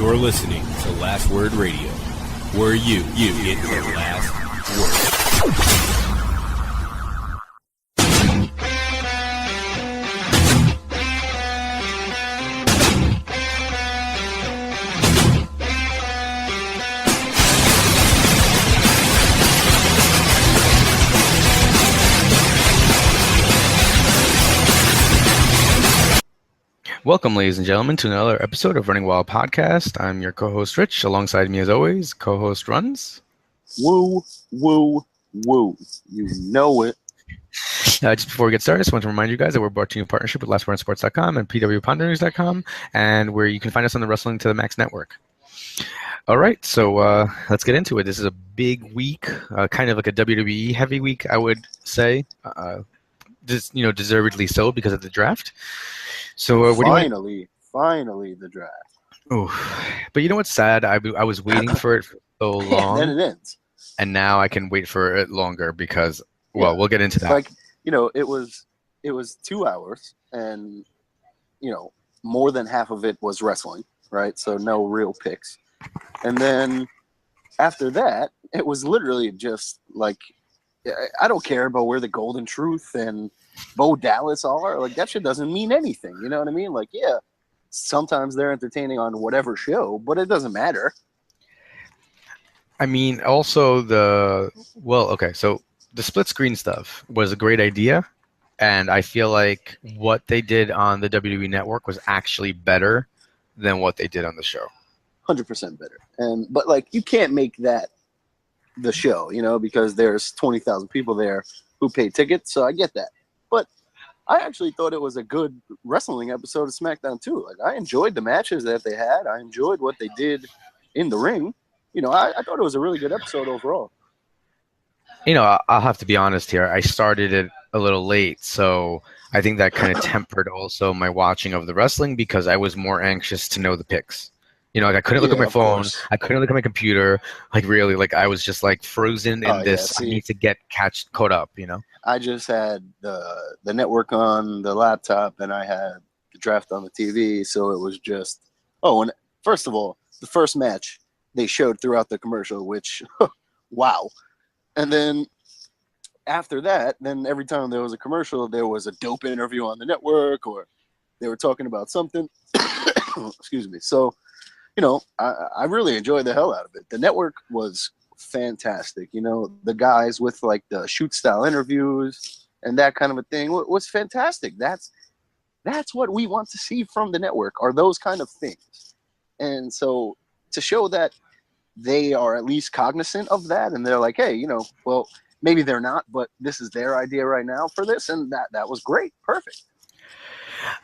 You're listening to Last Word Radio, where you get your last word. Welcome, ladies and gentlemen, to another episode of Running Wild Podcast. I'm your co-host, Rich. Alongside me, as always, co-host Runz. Woo, woo, woo. You know it. Just before we get started, I just want to remind you guys that we're brought to you in partnership with LastWordSports.com and PWPonderNews.com, and where you can find us on the Wrestling to the Max network. All right, so let's get into it. This is a big week, kind of like a WWE heavy week, I would say. Just, deservedly so because of the draft. So finally the draft. Oh, but you know what's sad? I was waiting for it for so long, and then it ends. And now I can wait for it longer because, we'll get into that. Like, it was 2 hours, and more than half of it was wrestling, right? So no real picks. And then after that, it was literally just like, I don't care about where the Golden Truth and Bo Dallas are. Like, that shit doesn't mean anything. You know what I mean? Like, yeah, sometimes they're entertaining on whatever show, but it doesn't matter. I mean, also so the split screen stuff was a great idea, and I feel like what they did on the WWE Network was actually better than what they did on the show. 100% better. But like, you can't make that the show, because there's 20,000 people there who pay tickets, so I get that. But I actually thought it was a good wrestling episode of Smackdown too. Like, I enjoyed the matches that they had. I enjoyed what they did in the ring. I thought it was a really good episode overall. I'll have to be honest here. I started it a little late, so I think that kind of tempered also my watching of the wrestling because I was more anxious to know the picks. I couldn't look at my phone. I couldn't look at my computer. Like, really, like, I was just like frozen in this. I need to get caught up, I just had the network on the laptop, and I had the draft on the TV, so it was just... Oh, and first of all, the first match they showed throughout the commercial, which, wow. And then after that, then every time there was a commercial, there was a dope interview on the network, or they were talking about something. Excuse me. So... I really enjoyed the hell out of it. The network was fantastic. The guys with like the shoot style interviews and that kind of a thing was fantastic. That's what we want to see from the network, are those kind of things. And so to show that they are at least cognizant of that, and they're like, hey, well, maybe they're not, but this is their idea right now for this, and that was great. Perfect.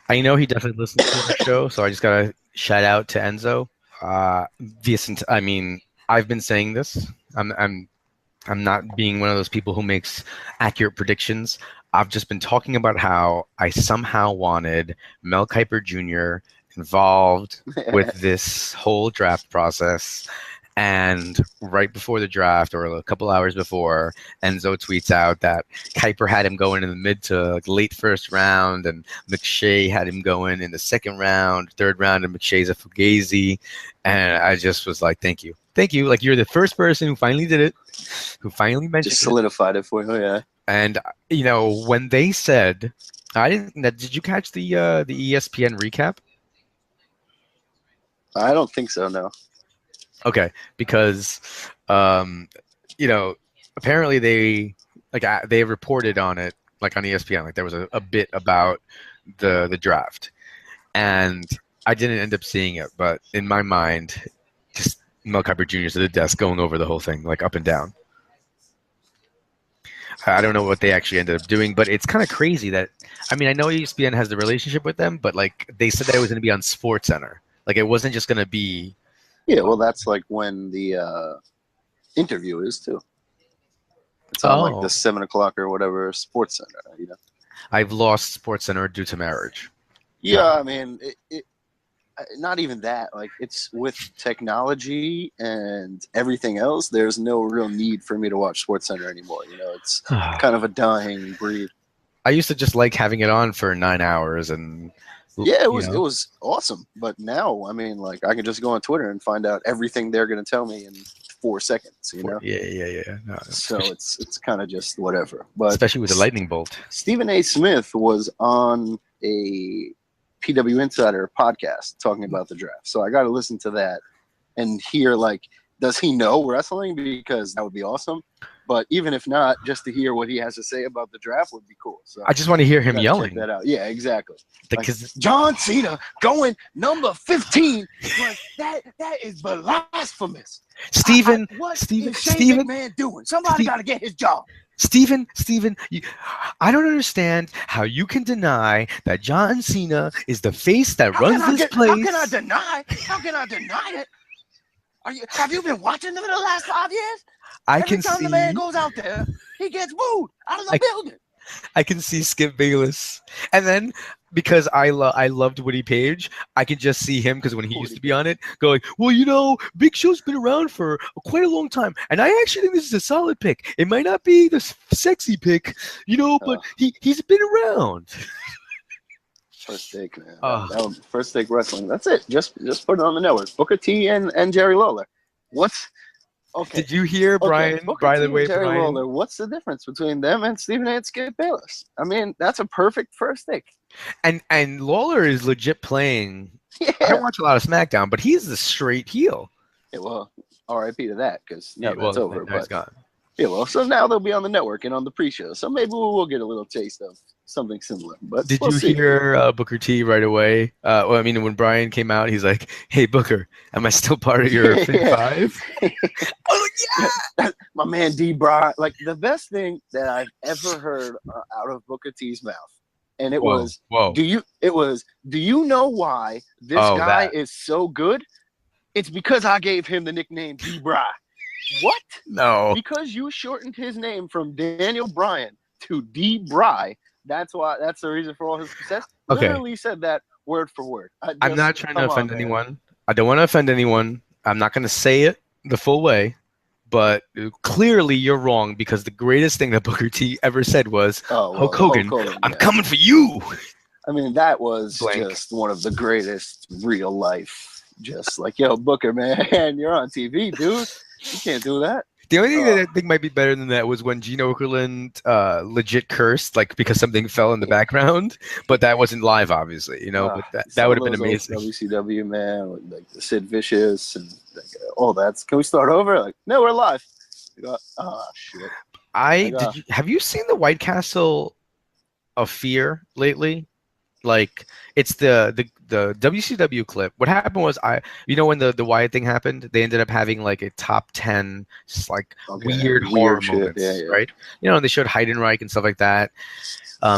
I know he definitely listens to the show, so I just gotta shout out to Enzo. I've been saying this. I'm not being one of those people who makes accurate predictions. I've just been talking about how I somehow wanted Mel Kiper Jr. involved with this whole draft process. And right before the draft, or a couple hours before, Enzo tweets out that Kiper had him going in the mid to late first round, and McShay had him going in the second round, third round, and McShay's a Fugazi. And I just was like, thank you. Like, you're the first person who finally did it, who finally mentioned just solidified it for you, yeah. And, when they said, did you catch the ESPN recap? I don't think so, no. Okay, because apparently they reported on it, like on ESPN, like there was a bit about the draft, and I didn't end up seeing it, but in my mind, just Mel Kiper Jr. to the desk going over the whole thing, like up and down. I don't know what they actually ended up doing, but it's kind of crazy that, I know ESPN has the relationship with them, but like they said that it was going to be on SportsCenter, like it wasn't just going to be. Yeah, well, that's like when the interview is too. It's on like the 7 o'clock or whatever SportsCenter. I've lost SportsCenter due to marriage. Yeah, it not even that. Like, it's with technology and everything else. There's no real need for me to watch SportsCenter anymore. It's kind of a dying breed. I used to just like having it on for 9 hours and Yeah, it you know? was awesome. But now, I mean, like, I can just go on Twitter and find out everything they're going to tell me in 4 seconds. You know? Yeah. No, So it's kind of just whatever. But especially with the lightning bolt. Stephen A. Smith was on a PW Insider podcast talking about the draft. So I got to listen to that and hear, like, does he know wrestling? Because that would be awesome. But even if not, just to hear what he has to say about the draft would be cool. So I just want to hear him yelling. check that out. Yeah, exactly. Because Like, John Cena going number 15. Like, that is blasphemous. Stephen, What Stephen, is Shane Stephen, McMahon doing? Somebody got to get his job. Stephen, I don't understand how you can deny that John Cena is the face that runs this place. How can I deny? How can I deny it? Have you been watching them in the last 5 years? Every time the man goes out there, he gets booed out of the building. I can see Skip Bayless, and then because I loved Woody Page, I can just see him because when he used to be on it, going, well, you know, Big Show's been around for quite a long time, and I actually think this is a solid pick. It might not be the sexy pick, you know, but he's been around. First Take, man. That was First Take Wrestling. That's it. Just put it on the network. Booker T and Jerry Lawler. What's okay? Did you hear Brian? By the way, Jerry Lawler. What's the difference between them and Stephen A. and Skip Bayless? I mean, that's a perfect first take. And Lawler is legit playing. Yeah. I don't watch a lot of SmackDown, but he's the straight heel. Yeah, well, R.I.P. to that because that's over. But gone. Yeah, well, so now they'll be on the network and on the pre-show. So maybe we'll get a little taste of something similar. But did you hear Booker T right away? Well, I mean, when Brian came out, he's like, "Hey, Booker, am I still part of your Big Five?" I was like, "Yeah." My man D. Bry, like the best thing that I've ever heard out of Booker T's mouth, and it was, do you know why this guy is so good? It's because I gave him the nickname D. Bry. What? No. Because you shortened his name from Daniel Bryan to D. Bry. That's why. That's the reason for all his success. Okay. Literally said that word for word. I'm not trying to offend anyone. I don't want to offend anyone. I'm not going to say it the full way. But clearly you're wrong because the greatest thing that Booker T ever said was, Hulk Hogan, I'm coming for you. I mean, that was just one of the greatest real life. Just like, yo, Booker, man, you're on TV, dude. You can't do that. The only thing that I think might be better than that was when Gene Okerlund legit cursed, like because something fell in the background, but that wasn't live, obviously, you know. But that would have been amazing. WCW, man, with, like the Sid Vicious and like, all that. Can we start over? Like, no, we're live. Shit. Have you seen the White Castle of Fear lately? Like, it's the WCW clip. What happened was when the Wyatt thing happened, they ended up having like a top 10 like weird horror moments, right? You know, and they showed Heidenreich and stuff like that.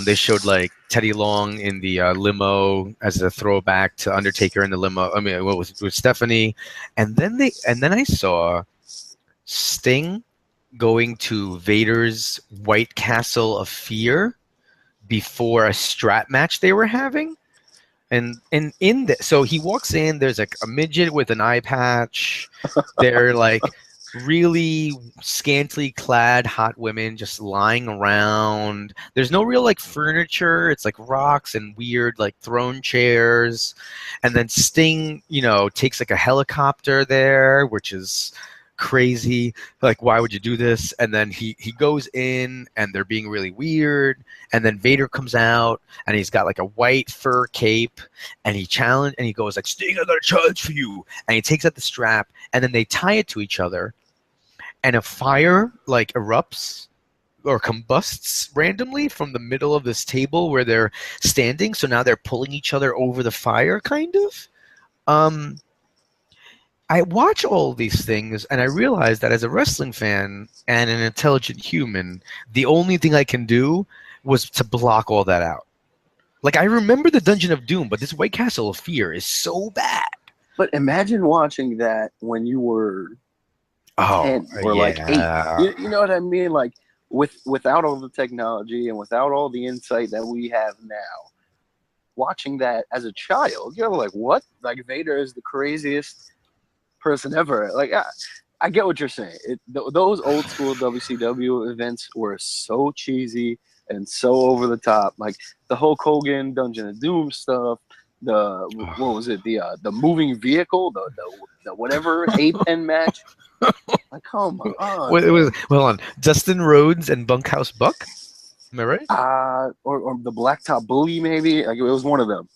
They showed like Teddy Long in the limo as a throwback to Undertaker in the limo. I mean, with Stephanie, and then I saw Sting going to Vader's White Castle of Fear before a strap match they were having. And so he walks in, there's like a midget with an eye patch. They're like really scantily clad hot women just lying around. There's no real like furniture. It's like rocks and weird like throne chairs. And then Sting, takes like a helicopter there, which is crazy. Like, why would you do this? And then he goes in and they're being really weird, and then Vader comes out and he's got like a white fur cape, and he goes like, Sting, I got a challenge for you, and he takes out the strap, and then they tie it to each other, and a fire like erupts or combusts randomly from the middle of this table where they're standing. So now they're pulling each other over the fire, kind of. I watch all these things, and I realize that as a wrestling fan and an intelligent human, the only thing I can do was to block all that out. Like, I remember the Dungeon of Doom, but this White Castle of Fear is so bad. But imagine watching that when you were 10 or like 8. You know what I mean? Like, without all the technology and without all the insight that we have now, watching that as a child, you're like, what? Like, Vader is the craziest person ever. Like, I get what you're saying. Those old school WCW events were so cheesy and so over the top. Like the Hulk Hogan Dungeon of Doom stuff, what was it? The moving vehicle, the whatever A-pen match. Like, come on. Well, hold on. Dustin Rhodes and Bunkhouse Buck? Am I right? Or the Blacktop Bully, maybe. Like, it was one of them.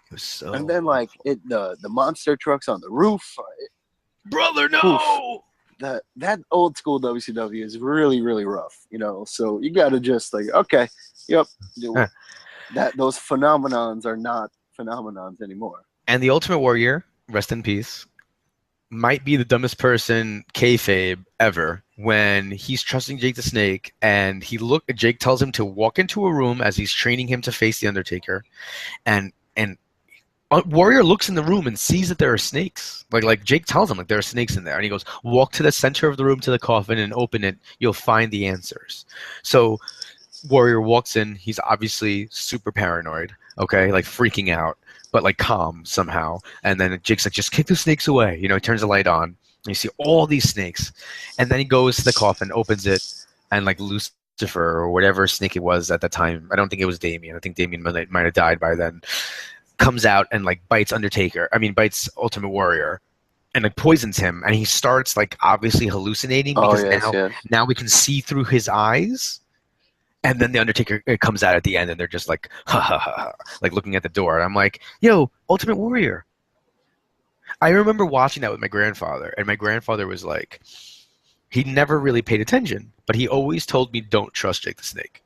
It was so... And then, like, the monster trucks on the roof. Brother, no! That old school WCW is really, really rough, you know. So you got to just like, okay, yep, those phenomenons are not phenomenons anymore. And the Ultimate Warrior, rest in peace, might be the dumbest person kayfabe ever when he's trusting Jake the Snake, and Jake tells him to walk into a room as he's training him to face the Undertaker, and Warrior looks in the room and sees that there are snakes. Like Jake tells him, like, there are snakes in there. And he goes, walk to the center of the room to the coffin and open it. You'll find the answers. So Warrior walks in. He's obviously super paranoid, okay, like freaking out, but like calm somehow. And then Jake's like, just kick the snakes away. You know, he turns the light on. And you see all these snakes. And then he goes to the coffin, opens it, and like Lucifer or whatever snake it was at the time. I don't think it was Damien. I think Damien might have died by then. Comes out and like bites Ultimate Warrior and like poisons him, and he starts like obviously hallucinating because now we can see through his eyes. And then the Undertaker comes out at the end, and they're just like ha ha ha, like looking at the door. And I'm like, yo, Ultimate Warrior. I remember watching that with my grandfather, and my grandfather was like, he never really paid attention, but he always told me, don't trust Jake the Snake.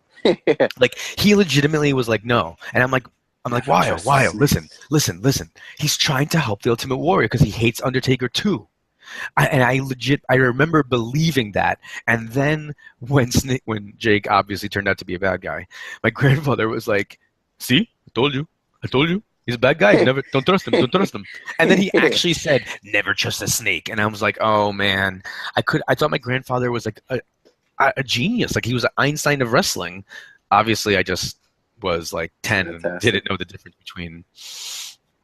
Like, he legitimately was like, no. And I'm like, why? Listen. He's trying to help the Ultimate Warrior because he hates Undertaker too. I remember believing that. And then when Jake obviously turned out to be a bad guy, my grandfather was like, see, I told you. He's a bad guy. Don't trust him. And then he actually said, never trust a snake. And I was like, oh man, I thought my grandfather was like a genius. Like, he was an Einstein of wrestling. Obviously, I just was like 10 and didn't know the difference between,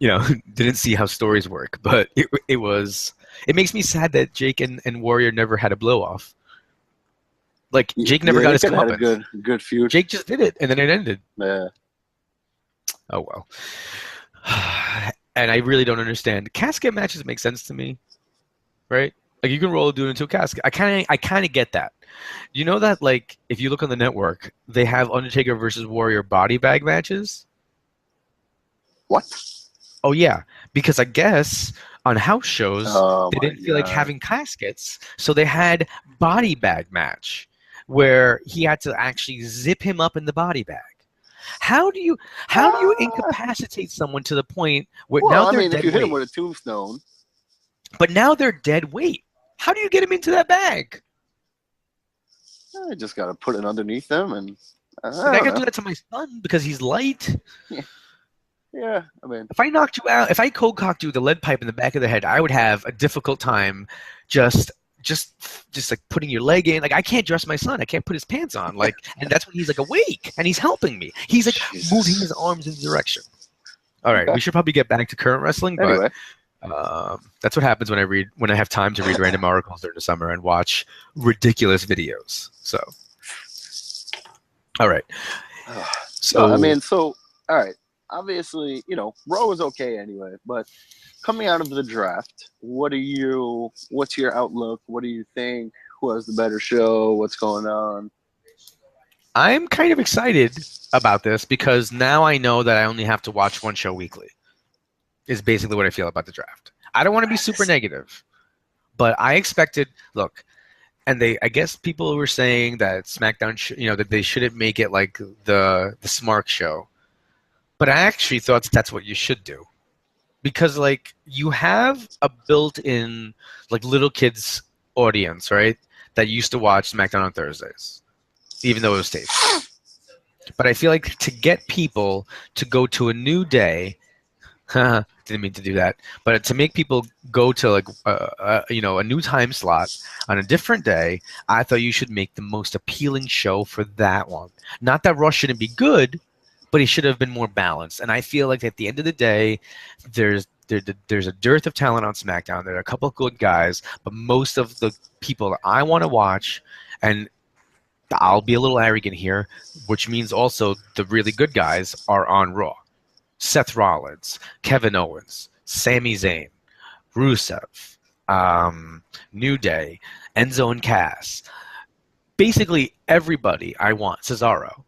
didn't see how stories work. But it makes me sad that Jake and Warrior never had a blow off. Like, Jake never got his comeuppance. Had a good feud. Jake just did it, and then it ended. Yeah. Oh well. And I really don't understand. Casket matches make sense to me, right? Like, you can roll a dude into a casket. I kind of get that. You know that, like, if you look on the network, they have Undertaker versus Warrior body bag matches? What? Oh, yeah. Because I guess on house shows, they didn't feel like having caskets, so they had body bag match where he had to actually zip him up in the body bag. How do you incapacitate someone to the point where now they're dead if you hit weight? him with a tombstone. But now they're dead weight. How do you get him into that bag? I just got to put it underneath them, and I can do that to my son because he's light. Yeah, I mean, if I knocked you out, if I cold cocked you with a lead pipe in the back of the head, I would have a difficult time just like putting your leg in. Like, I can't dress my son. I can't put his pants on. Like, and that's when he's like awake and he's helping me. He's like moving his arms in the direction. All right, we should probably get back to current wrestling, but anyway. That's what happens when I have time to read random articles during the summer and watch ridiculous videos. So, all right. All right. Obviously, Raw was okay anyway, but coming out of the draft, what's your outlook? What do you think? Who has the better show? What's going on? I'm kind of excited about this because now I know that I only have to watch one show weekly. Is basically what I feel about the draft. I don't want to be super negative, but I expected. Look, and I guess people were saying that SmackDown, that they shouldn't make it like the Smart show, but I actually thought that's what you should do, because like you have a built-in like little kids audience, right? That used to watch SmackDown on Thursdays, even though it was taped. But I feel like to get people to go to a new day. Didn't mean to do that, but to make people go to like a new time slot on a different day, I thought you should make the most appealing show for that one. Not that Raw shouldn't be good, but it should have been more balanced. And I feel like at the end of the day, there's a dearth of talent on SmackDown. There are a couple of good guys, but most of the people that I want to watch, and I'll be a little arrogant here, which means also the really good guys are on Raw. Seth Rollins, Kevin Owens, Sami Zayn, Rusev, New Day, Enzo and Cass. Basically everybody I want, Cesaro,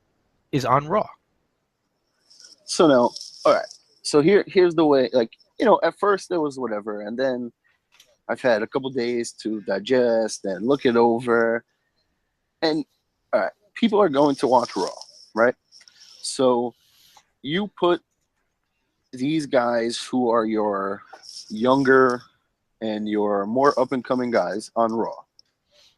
is on Raw. So now, all right. So here's the way. Like, you know, at first it was whatever, and then I've had a couple days to digest and look it over. And all right, people are going to watch Raw, right? So you put these guys who are your younger and your more up and coming guys on Raw,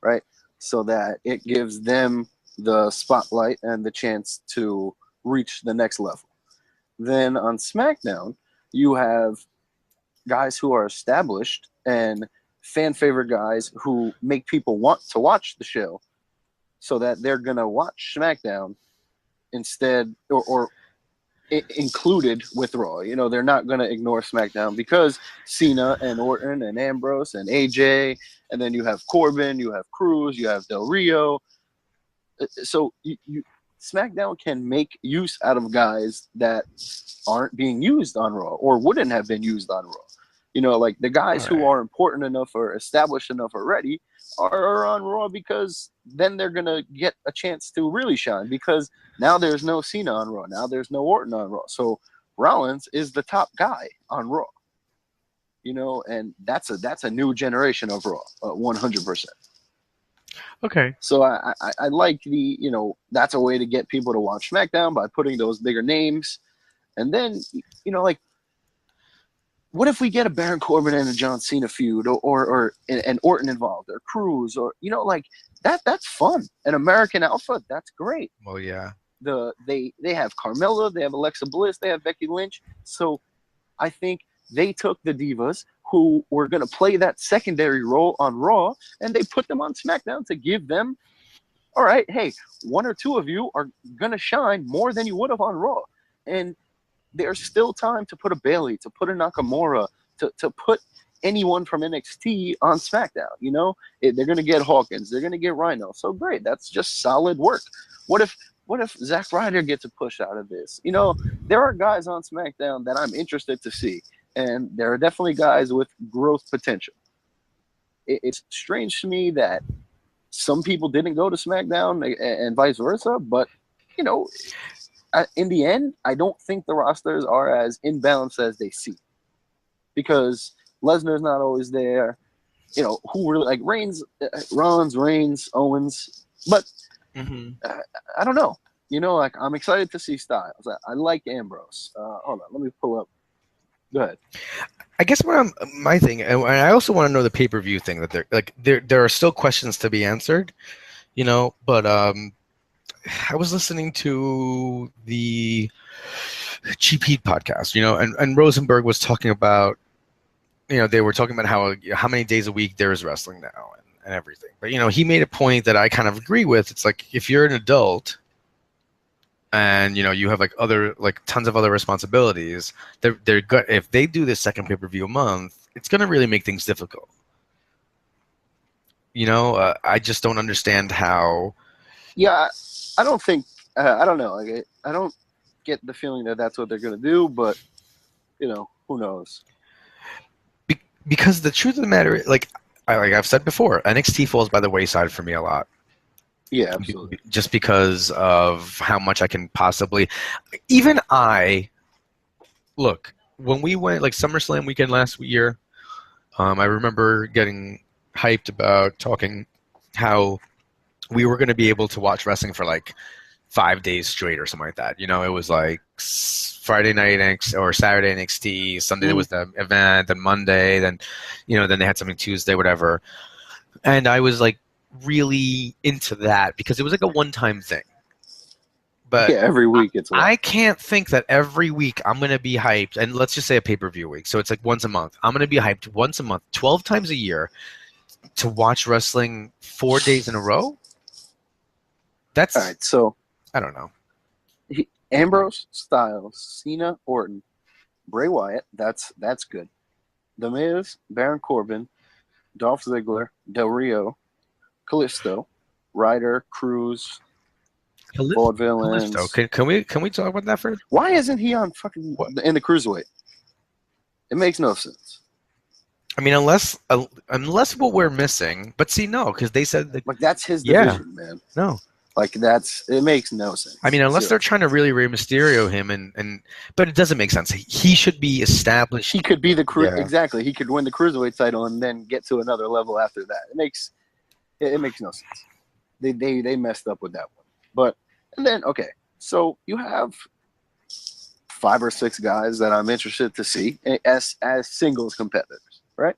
right? So that it gives them the spotlight and the chance to reach the next level. Then on SmackDown, you have guys who are established and fan favorite guys who make people want to watch the show, so that they're gonna watch SmackDown instead, or included with Raw. You know, they're not gonna ignore SmackDown because Cena and Orton and Ambrose and AJ, and then you have Corbin, you have Cruz, you have Del Rio. So you SmackDown can make use out of guys that aren't being used on Raw or wouldn't have been used on Raw. You know, like the guys who are important enough or established enough already are on Raw, because then they're going to get a chance to really shine, because now there's no Cena on Raw. Now there's no Orton on Raw. So Rollins is the top guy on Raw. You know, and that's a new generation of Raw, 100%. Okay. So I like the, you know, that's a way to get people to watch SmackDown by putting those bigger names. And then, you know, like, what if we get a Baron Corbin and a John Cena feud, or an Orton involved, or Cruz, or, you know, like that's fun. An American Alpha, that's great. Well, yeah. They have Carmella, they have Alexa Bliss, they have Becky Lynch. So I think they took the divas who were going to play that secondary role on Raw, and they put them on SmackDown to give them, all right, hey, one or two of you are going to shine more than you would have on Raw. And there's still time to put a Bayley, to put a Nakamura, to put anyone from NXT on SmackDown. You know, they're going to get Hawkins, they're going to get Rhino. So great, that's just solid work. What if Zack Ryder gets a push out of this? You know, there are guys on SmackDown that I'm interested to see, and there are definitely guys with growth potential. It's strange to me that some people didn't go to SmackDown and vice versa, but, you know, in the end, I don't think the rosters are as imbalanced as they seem, because Lesnar's not always there. You know, who really, like, Reigns, Owens, but I don't know. You know, like, I'm excited to see Styles. I like Ambrose. Hold on, let me pull up. Go ahead. I guess my thing, and I also want to know the pay-per-view thing, that there are still questions to be answered, you know, but I was listening to the GP podcast, you know, and Rosenberg was talking about, you know, they were talking about how many days a week there is wrestling now and everything. But, you know, he made a point that I kind of agree with. It's like, if you're an adult and, you know, you have tons of other responsibilities, if they do this second pay-per-view a month, it's going to really make things difficult. You know, I just don't understand how. Yeah, I don't think, I don't know. Like, I don't get the feeling that that's what they're going to do, but, you know, who knows? Because the truth of the matter, like I've said before, NXT falls by the wayside for me a lot. Yeah, absolutely. Just because of how much I can possibly. Even look, when we went, like, SummerSlam weekend last year, I remember getting hyped about talking how we were going to be able to watch wrestling for like 5 days straight or something like that. You know, it was like Friday night or Saturday NXT, Sunday there was the event, then Monday, then, you know, then they had something Tuesday, whatever. And I was like really into that because it was like a one-time thing. But yeah, every week it's like, I can't think that every week I'm going to be hyped, and let's just say a pay-per-view week. So it's like once a month. I'm going to be hyped once a month, 12 times a year to watch wrestling 4 days in a row. That's all right. So I don't know. Ambrose, Styles, Cena, Orton, Bray Wyatt. That's good. The Miz, Baron Corbin, Dolph Ziggler, Del Rio, Kalisto, Ryder, Cruz, vaudevillains. Kalisto. Can we talk about that first? Why isn't he on fucking in the Cruiserweight? It makes no sense. I mean, unless what we're missing, but see, no, because they said that, like that's his division, man. No, like it makes no sense. I mean, unless they're trying to really Rey Mysterio him, but it doesn't make sense. He should be established. He could be exactly. He could win the Cruiserweight title and then get to another level after that. It makes no sense. They messed up with that one. But and then okay, so you have 5 or 6 guys that I'm interested to see as singles competitors, right?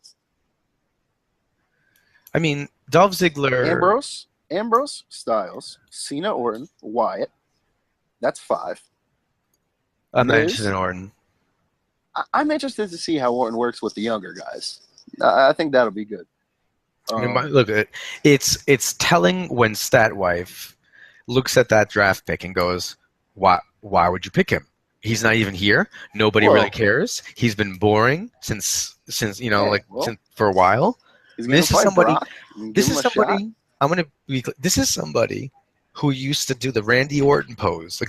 I mean, Dolph Ziggler, Ambrose, Styles, Cena, Orton, Wyatt. That's 5. I'm not interested in Orton. I'm interested to see how Orton works with the younger guys. I think that'll be good. I mean, look, it's telling when Statwife looks at that draft pick and goes, "Why would you pick him? He's not even here. Nobody really cares. He's been boring since since for a while." This is somebody. This is somebody. I'm gonna be. This is somebody who used to do the Randy Orton pose,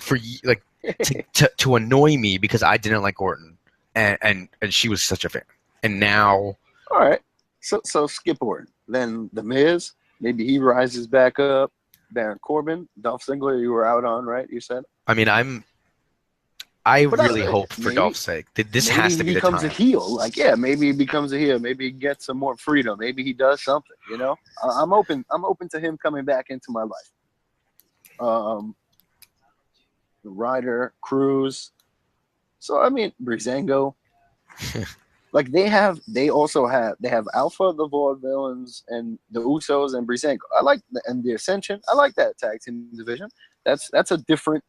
to annoy me because I didn't like Orton, and she was such a fan. And now, all right. So skip Orton. Then The Miz, maybe he rises back up. Baron Corbin, Dolph Ziggler, you were out on, right? You said. I mean, I really hope for Dolph's sake that this has to be the time. Maybe he becomes a heel. Maybe he becomes a heel. Maybe he gets some more freedom. Maybe he does something. You know, I'm open to him coming back into my life. Ryder, Cruz. So I mean, Breezango. They have Alpha, the Vaudevillains, and the Usos and Breezango. And the Ascension. I like that tag team division. That's a different.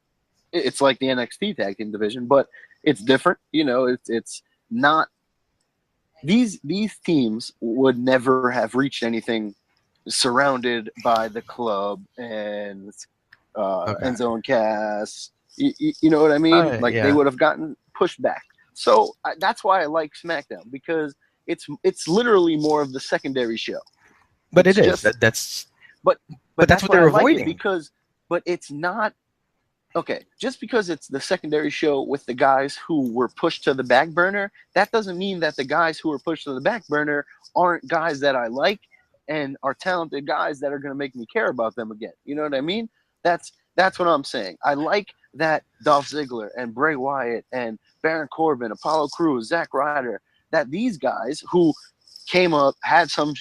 It's like the NXT tag team division, but it's different. You know, it's not. These teams would never have reached anything surrounded by the club and Enzo and Cass. You know what I mean? They would have gotten pushed back. So that's why I like SmackDown, because it's literally more of the secondary show. But it is. That's what they're avoiding. But it's not. Okay, just because it's the secondary show with the guys who were pushed to the back burner, that doesn't mean that the guys who were pushed to the back burner aren't guys that I like and are talented guys that are going to make me care about them again. You know what I mean? That's what I'm saying. I like that Dolph Ziggler and Bray Wyatt and Baron Corbin, Apollo Crews, Zack Ryder, that these guys who came up, had some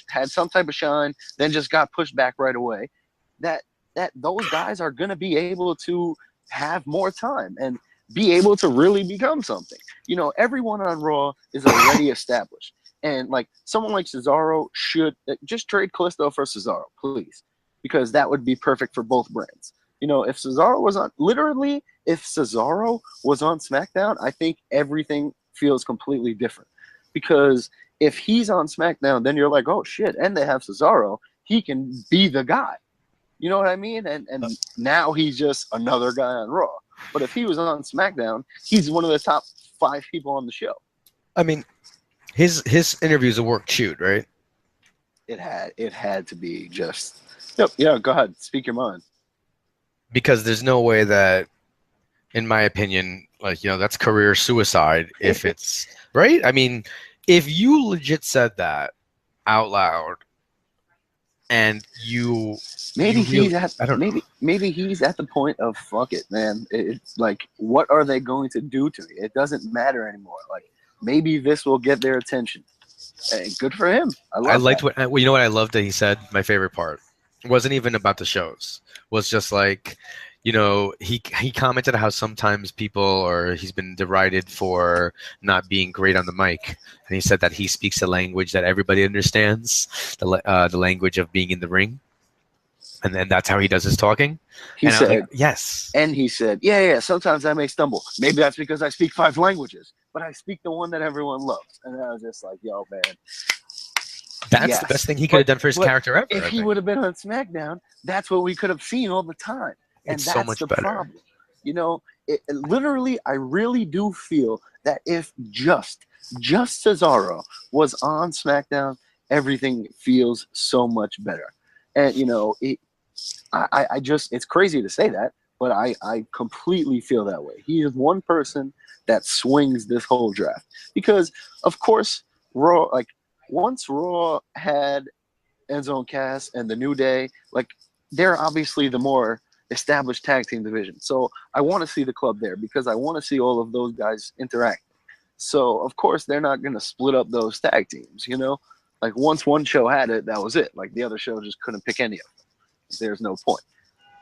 type of shine, then just got pushed back right away, that those guys are going to be able to have more time and be able to really become something. You know, everyone on Raw is already established. And someone like Cesaro should just trade Kalisto for Cesaro, please, because that would be perfect for both brands. You know, if Cesaro was on SmackDown, I think everything feels completely different. Because if he's on SmackDown, then you're like, oh shit, and they have Cesaro, he can be the guy. You know what I mean? And now he's just another guy on Raw. But if he was on SmackDown, he's one of the top 5 people on the show. I mean, his interview's a work shoot, right? It had to be just. Yep. Yeah. Go ahead. Speak your mind. Because there's no way that, in my opinion, that's career suicide if it's right. I mean, if you legit said that out loud, and maybe he's at the point of fuck it, man. It's what are they going to do to me? It doesn't matter anymore. Maybe this will get their attention. Hey, good for him. I liked what you know what I loved that he said. My favorite part wasn't even about the shows. Was just he commented how sometimes he's been derided for not being great on the mic, and he said that he speaks a language that everybody understands, the language of being in the ring, and then that's how he does his talking. He said yes, and he said, yeah. Sometimes I may stumble. Maybe that's because I speak 5 languages, but I speak the one that everyone loves. And I was just like, yo, man. That's the best thing he could have done for his character ever. If he would have been on SmackDown, that's what we could have seen all the time. And it's that's so much the better. problem. You know, literally, I really do feel that if just Cesaro was on SmackDown, everything feels so much better. And, you know, it's crazy to say that, but I completely feel that way. He is one person that swings this whole draft because, of course, Raw, like once Raw had Enzo and Cass and the New Day, like they're obviously the more established tag team division. So I want to see the club there because I want to see all of those guys interact. So of course they're not going to split up those tag teams, you know? Like once one show had it, that was it. Like the other show just couldn't pick any of them. There's no point.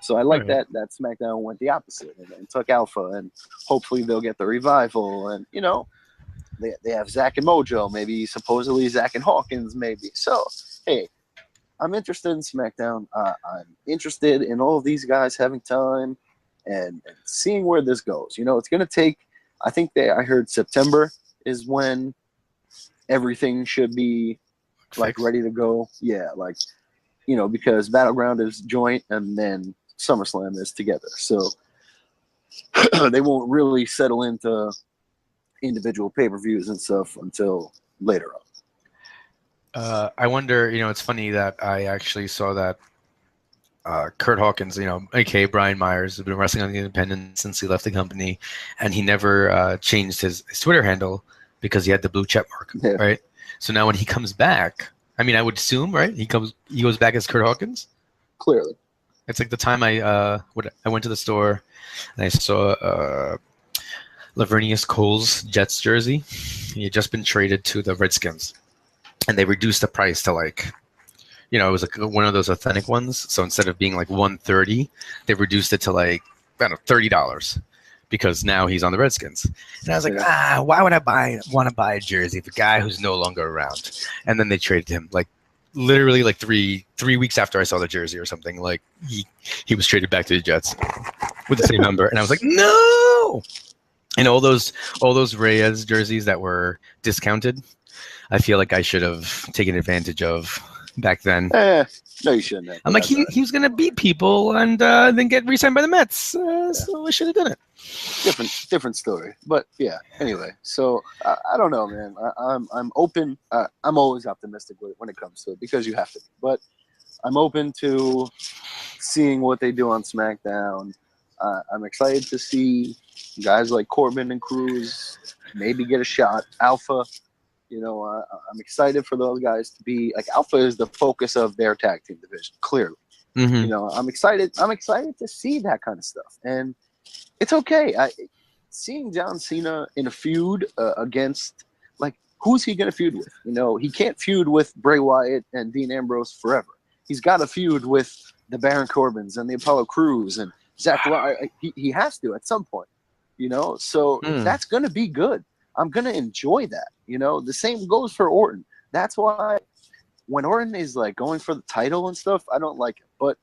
So I like that SmackDown went the opposite and took Alpha, and hopefully they'll get the revival. And, you know, they have Zack and Mojo, maybe supposedly Zack and Hawkins, maybe. So, hey, I'm interested in SmackDown. I'm interested in all of these guys having time and seeing where this goes. You know, it's going to take, I think I heard September is when everything should be like ready to go. Yeah, like, you know, because Battleground is joint and then SummerSlam is together. So they won't really settle into individual pay-per-views and stuff until later on. I wonder, you know, it's funny that I actually saw that Kurt Hawkins, you know, aka Brian Myers, has been wrestling on the Independent since he left the company, and he never changed his Twitter handle because he had the blue check mark, right? So now when he comes back, I mean, I would assume, right? He goes back as Kurt Hawkins. Clearly, it's like the time I went to the store and I saw Lavernius Cole's Jets jersey. He had just been traded to the Redskins, and they reduced the price to like, you know, it was like one of those authentic ones. So instead of being like $130, they reduced it to like, I don't know, $30 because now he's on the Redskins. And I was like, why would I want to buy a jersey of a guy who's no longer around? And then they traded him like literally like three weeks after I saw the jersey or something. Like he was traded back to the Jets with the same number, and I was like, no. And all those Reyes jerseys that were discounted, I feel like I should have taken advantage of back then. No, you shouldn't have. I'm like, he was going to beat people and then get re-signed by the Mets. So I should have done it. Different story. But yeah, anyway. So I don't know, man. I'm open. I'm always optimistic when it comes to it because you have to be. But I'm open to seeing what they do on SmackDown. I'm excited to see guys like Corbin and Cruz maybe get a shot. Alpha. You know, I'm excited for those guys to be like Alpha is the focus of their tag team division. Clearly, you know, I'm excited to see that kind of stuff, and it's okay. Seeing John Cena in a feud against, like, who's he gonna feud with? You know, he can't feud with Bray Wyatt and Dean Ambrose forever. He's got to feud with the Baron Corbins and the Apollo Crews and Zack. He has to at some point. You know, so that's gonna be good. I'm going to enjoy that. You know, the same goes for Orton. That's why when Orton is like going for the title and stuff, I don't like it. But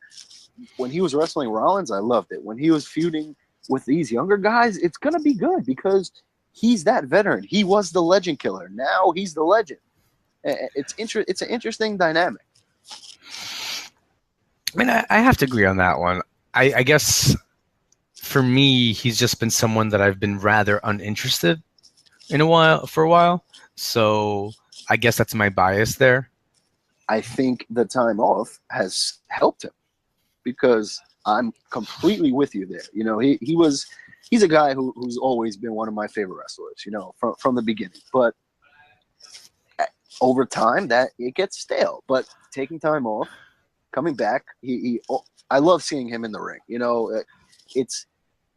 when he was wrestling Rollins, I loved it. When he was feuding with these younger guys, it's going to be good because he's that veteran. He was the legend killer. Now he's the legend. It's an interesting dynamic. I mean, I have to agree on that one. I guess for me, he's just been someone that I've been rather uninterested for a while, so I guess that's my bias there. I think the time off has helped him because I'm completely with you there. You know, he's a guy who's always been one of my favorite wrestlers, you know, from the beginning. But over time, that it gets stale. But taking time off, coming back, I love seeing him in the ring. You know,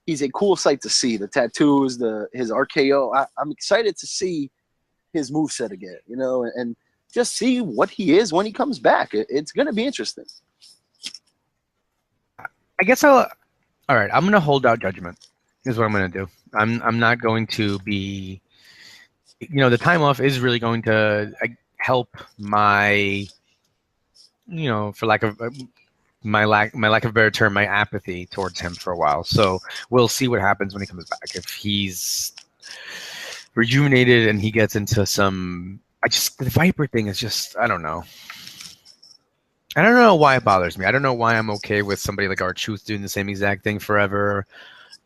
he's a cool sight to see. The tattoos, his RKO. I'm excited to see his moveset again, you know, and just see what he is when he comes back. It's going to be interesting. I guess all right, I'm going to hold out judgment is what I'm going to do. I'm not going to be, you know, the time off is really going to help my, you know, for lack of my lack of a better term, my apathy towards him for a while. So we'll see what happens when he comes back. If he's rejuvenated and he gets into some, the Viper thing is just, I don't know. I don't know why it bothers me. I don't know why I'm okay with somebody like R-Truth doing the same exact thing forever,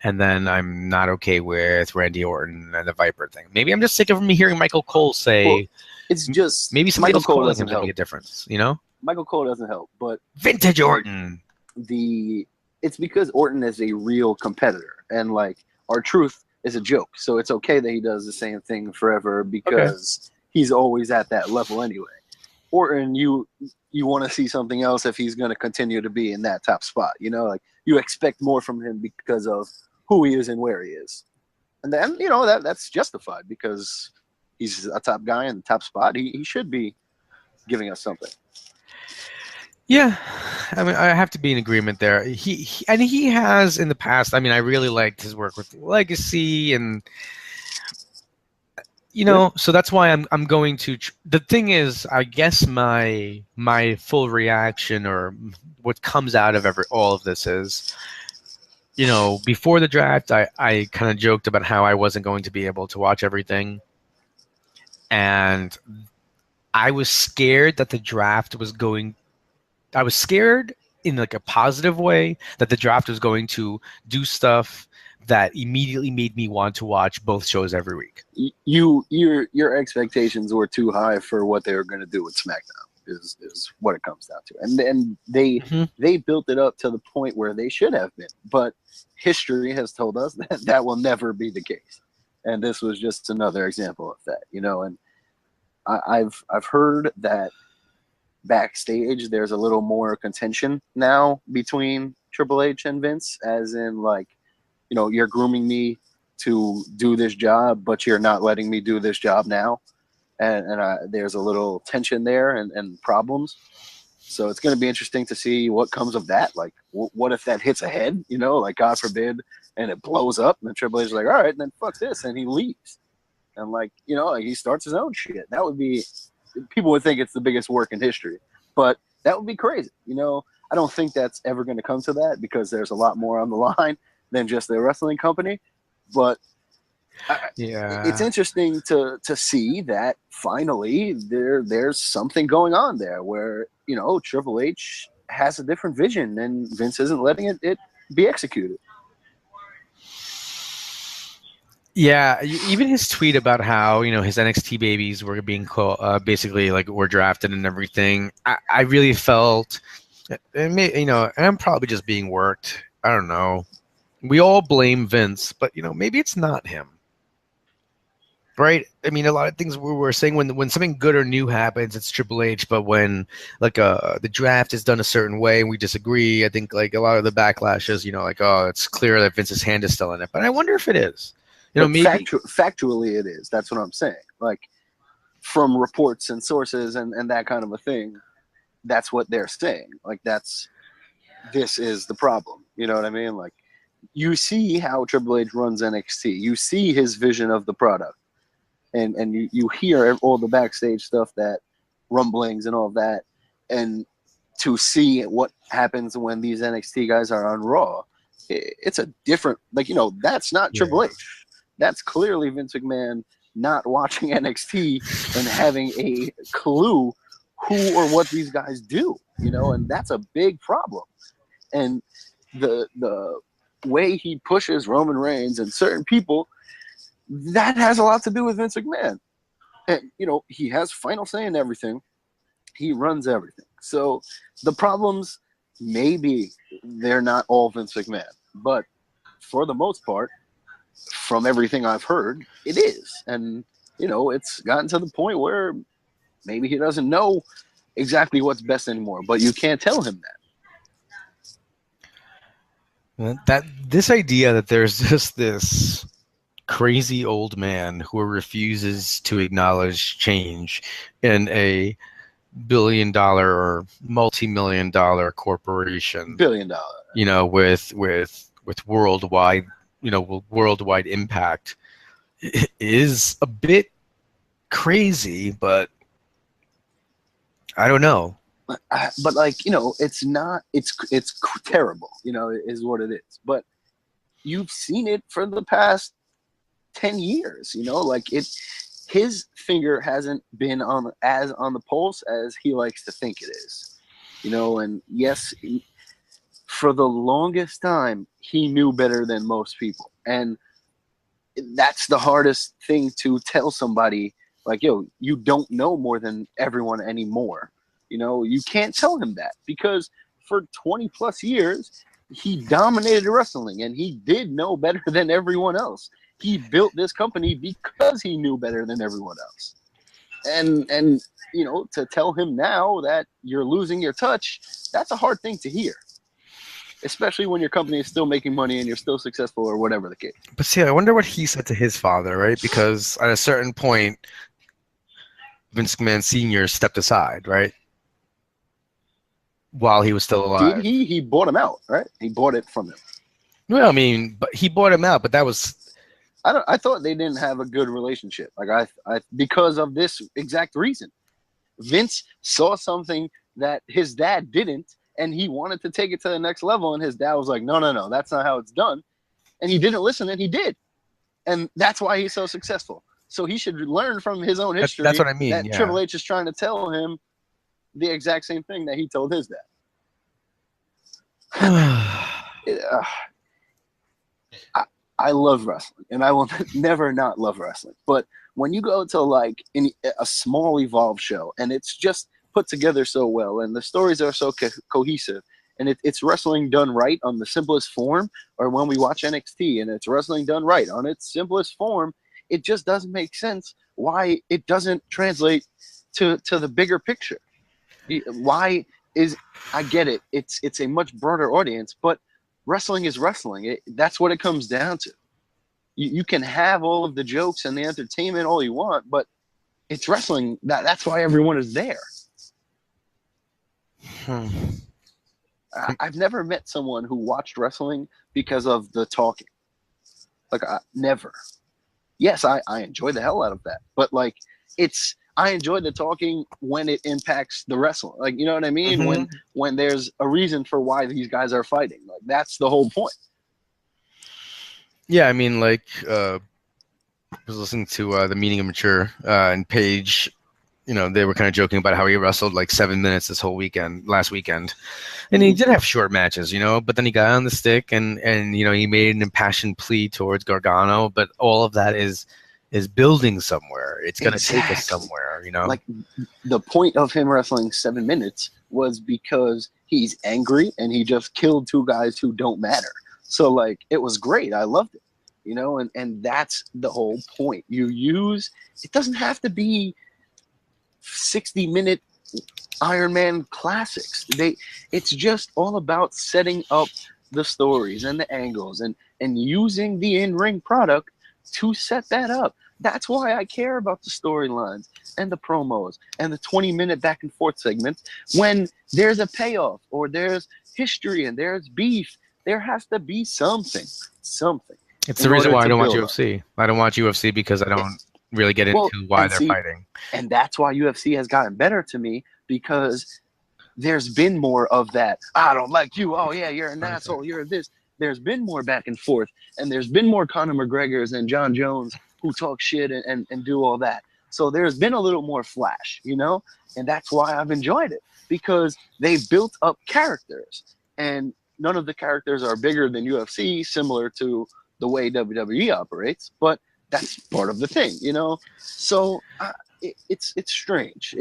and then I'm not okay with Randy Orton and the Viper thing. Maybe I'm just sick of me hearing Michael Cole say, well, it's just maybe somebody else calling him to help. make a difference, you know? Michael Cole doesn't help, but Vintage Orton. The it's because Orton is a real competitor, and like R-Truth is a joke. So it's okay that he does the same thing forever because he's always at that level anyway. Orton, you want to see something else if he's going to continue to be in that top spot. You know, like you expect more from him because of who he is and where he is. And then, you know, that's justified because he's a top guy in the top spot. He should be giving us something. Yeah, I mean, I have to be in agreement there. He has in the past. I mean, I really liked his work with Legacy, and you know, so that's why I'm going to. The thing is, I guess my full reaction or what comes out of all of this is, you know, before the draft, I kind of joked about how I wasn't going to be able to watch everything, and I was scared that the draft was going. I was scared in like a positive way that the draft was going to do stuff that immediately made me want to watch both shows every week. Your expectations were too high for what they were going to do with SmackDown is what it comes down to. And they built it up to the point where they should have been. But history has told us that will never be the case. And this was just another example of that, you know, and I've heard that backstage there's a little more contention now between Triple H and Vince, as in like, you know, you're grooming me to do this job, but you're not letting me do this job now, and there's a little tension there and problems. So it's going to be interesting to see what comes of that. Like, what if that hits ahead, you know, like God forbid, and it blows up, and then Triple H is like, all right, then fuck this, and he leaves, and like, you know, like he starts his own shit. That would be. People would think it's the biggest work in history, but that would be crazy. You know, I don't think that's ever going to come to that because there's a lot more on the line than just the wrestling company. But it's interesting to see that finally there's something going on there where, you know, Triple H has a different vision and Vince isn't letting it be executed. Yeah, even his tweet about how, you know, his NXT babies were being basically like were drafted and everything. I really felt, you know, and I'm probably just being worked. I don't know. We all blame Vince, but you know, maybe it's not him, right? I mean, a lot of things we were saying when something good or new happens, it's Triple H. But when like the draft is done a certain way and we disagree, I think like a lot of the backlash is, you know, like, oh, it's clear that Vince's hand is still in it. But I wonder if it is. You know, maybe factually it is. That's what I'm saying. Like from reports and sources and that kind of a thing, that's what they're saying. Like this is the problem. You know what I mean? Like you see how Triple H runs NXT. You see his vision of the product. And you hear all the backstage stuff, that rumblings and all of that. And to see what happens when these NXT guys are on Raw, it's a different, like, you know, that's not Triple H. That's clearly Vince McMahon not watching NXT and having a clue who or what these guys do, you know, and that's a big problem. And the way he pushes Roman Reigns and certain people, that has a lot to do with Vince McMahon. And, you know, he has final say in everything. He runs everything. So the problems, maybe they're not all Vince McMahon, but for the most part, from everything I've heard, it is. And, you know, it's gotten to the point where maybe he doesn't know exactly what's best anymore, but you can't tell him that this idea that there's just this crazy old man who refuses to acknowledge change in a $1 billion or multi-million-dollar corporation, $1 billion, you know, with worldwide, you know, worldwide impact is a bit crazy, but I don't know. But like, you know, it's not, it's terrible, you know, is what it is. But you've seen it for the past 10 years, you know, like his finger hasn't been on the pulse as he likes to think it is, you know. And yes, for the longest time, he knew better than most people. And that's the hardest thing to tell somebody, like, yo, you don't know more than everyone anymore. You know, you can't tell him that because for 20 plus years, he dominated wrestling, and he did know better than everyone else. He built this company because he knew better than everyone else. And you know, to tell him now that you're losing your touch, that's a hard thing to hear. Especially when your company is still making money and you're still successful or whatever the case. But see, I wonder what he said to his father, right? Because at a certain point, Vince McMahon Sr. stepped aside, right? While he was still alive. Did he? He bought him out, right? He bought it from him. Well, I mean, but he bought him out, but that was... I thought they didn't have a good relationship. Like I because of this exact reason. Vince saw something that his dad didn't, and he wanted to take it to the next level, and his dad was like, no, that's not how it's done. And he didn't listen, and he did. And that's why he's so successful. So he should learn from his own history. That's what I mean, That yeah. Triple H is trying to tell him the exact same thing that he told his dad. I love wrestling, and I will never not love wrestling. But when you go to like a small Evolve show, and it's just put together so well, and the stories are so cohesive, and it's wrestling done right on the simplest form, or when we watch NXT and it's wrestling done right on its simplest form, it just doesn't make sense why it doesn't translate to the bigger picture. Why is I get it? It's a much broader audience, but wrestling is wrestling. That's what it comes down to. You can have all of the jokes and the entertainment all you want, but it's wrestling. That's why everyone is there. I've never met someone who watched wrestling because of the talking. Like, never. Yes, I enjoy the hell out of that, but like I enjoy the talking when it impacts the wrestling. Like, you know what I mean? Mm-hmm. When there's a reason for why these guys are fighting. Like, that's the whole point. Yeah, I mean, like, I was listening to the Meaning of Mature and Paige. You know, they were kind of joking about how he wrestled like 7 minutes last weekend. And he did have short matches, you know, but then he got on the stick and you know, he made an impassioned plea towards Gargano, but all of that is building somewhere. It's going to take us somewhere, you know? Like, the point of him wrestling 7 minutes was because he's angry and he just killed two guys who don't matter. So, like, it was great. I loved it, you know? And that's the whole point. It doesn't have to be 60-minute Iron Man classics. It's just all about setting up the stories and the angles and using the in-ring product to set that up. That's why I care about the storylines and the promos and the 20-minute back and forth segments. When there's a payoff or there's history and there's beef, there has to be something. It's the reason why I don't watch UFC. I don't watch UFC because I don't really get into why they're fighting. And that's why UFC has gotten better to me, because there's been more of that. I don't like you. Oh, yeah, you're an asshole. You're this. There's been more back and forth, and there's been more Conor McGregors and John Jones who talk shit and do all that. So there's been a little more flash, you know? And that's why I've enjoyed it, because they built up characters. And none of the characters are bigger than UFC, similar to the way WWE operates, but that's part of the thing, you know? So it's strange.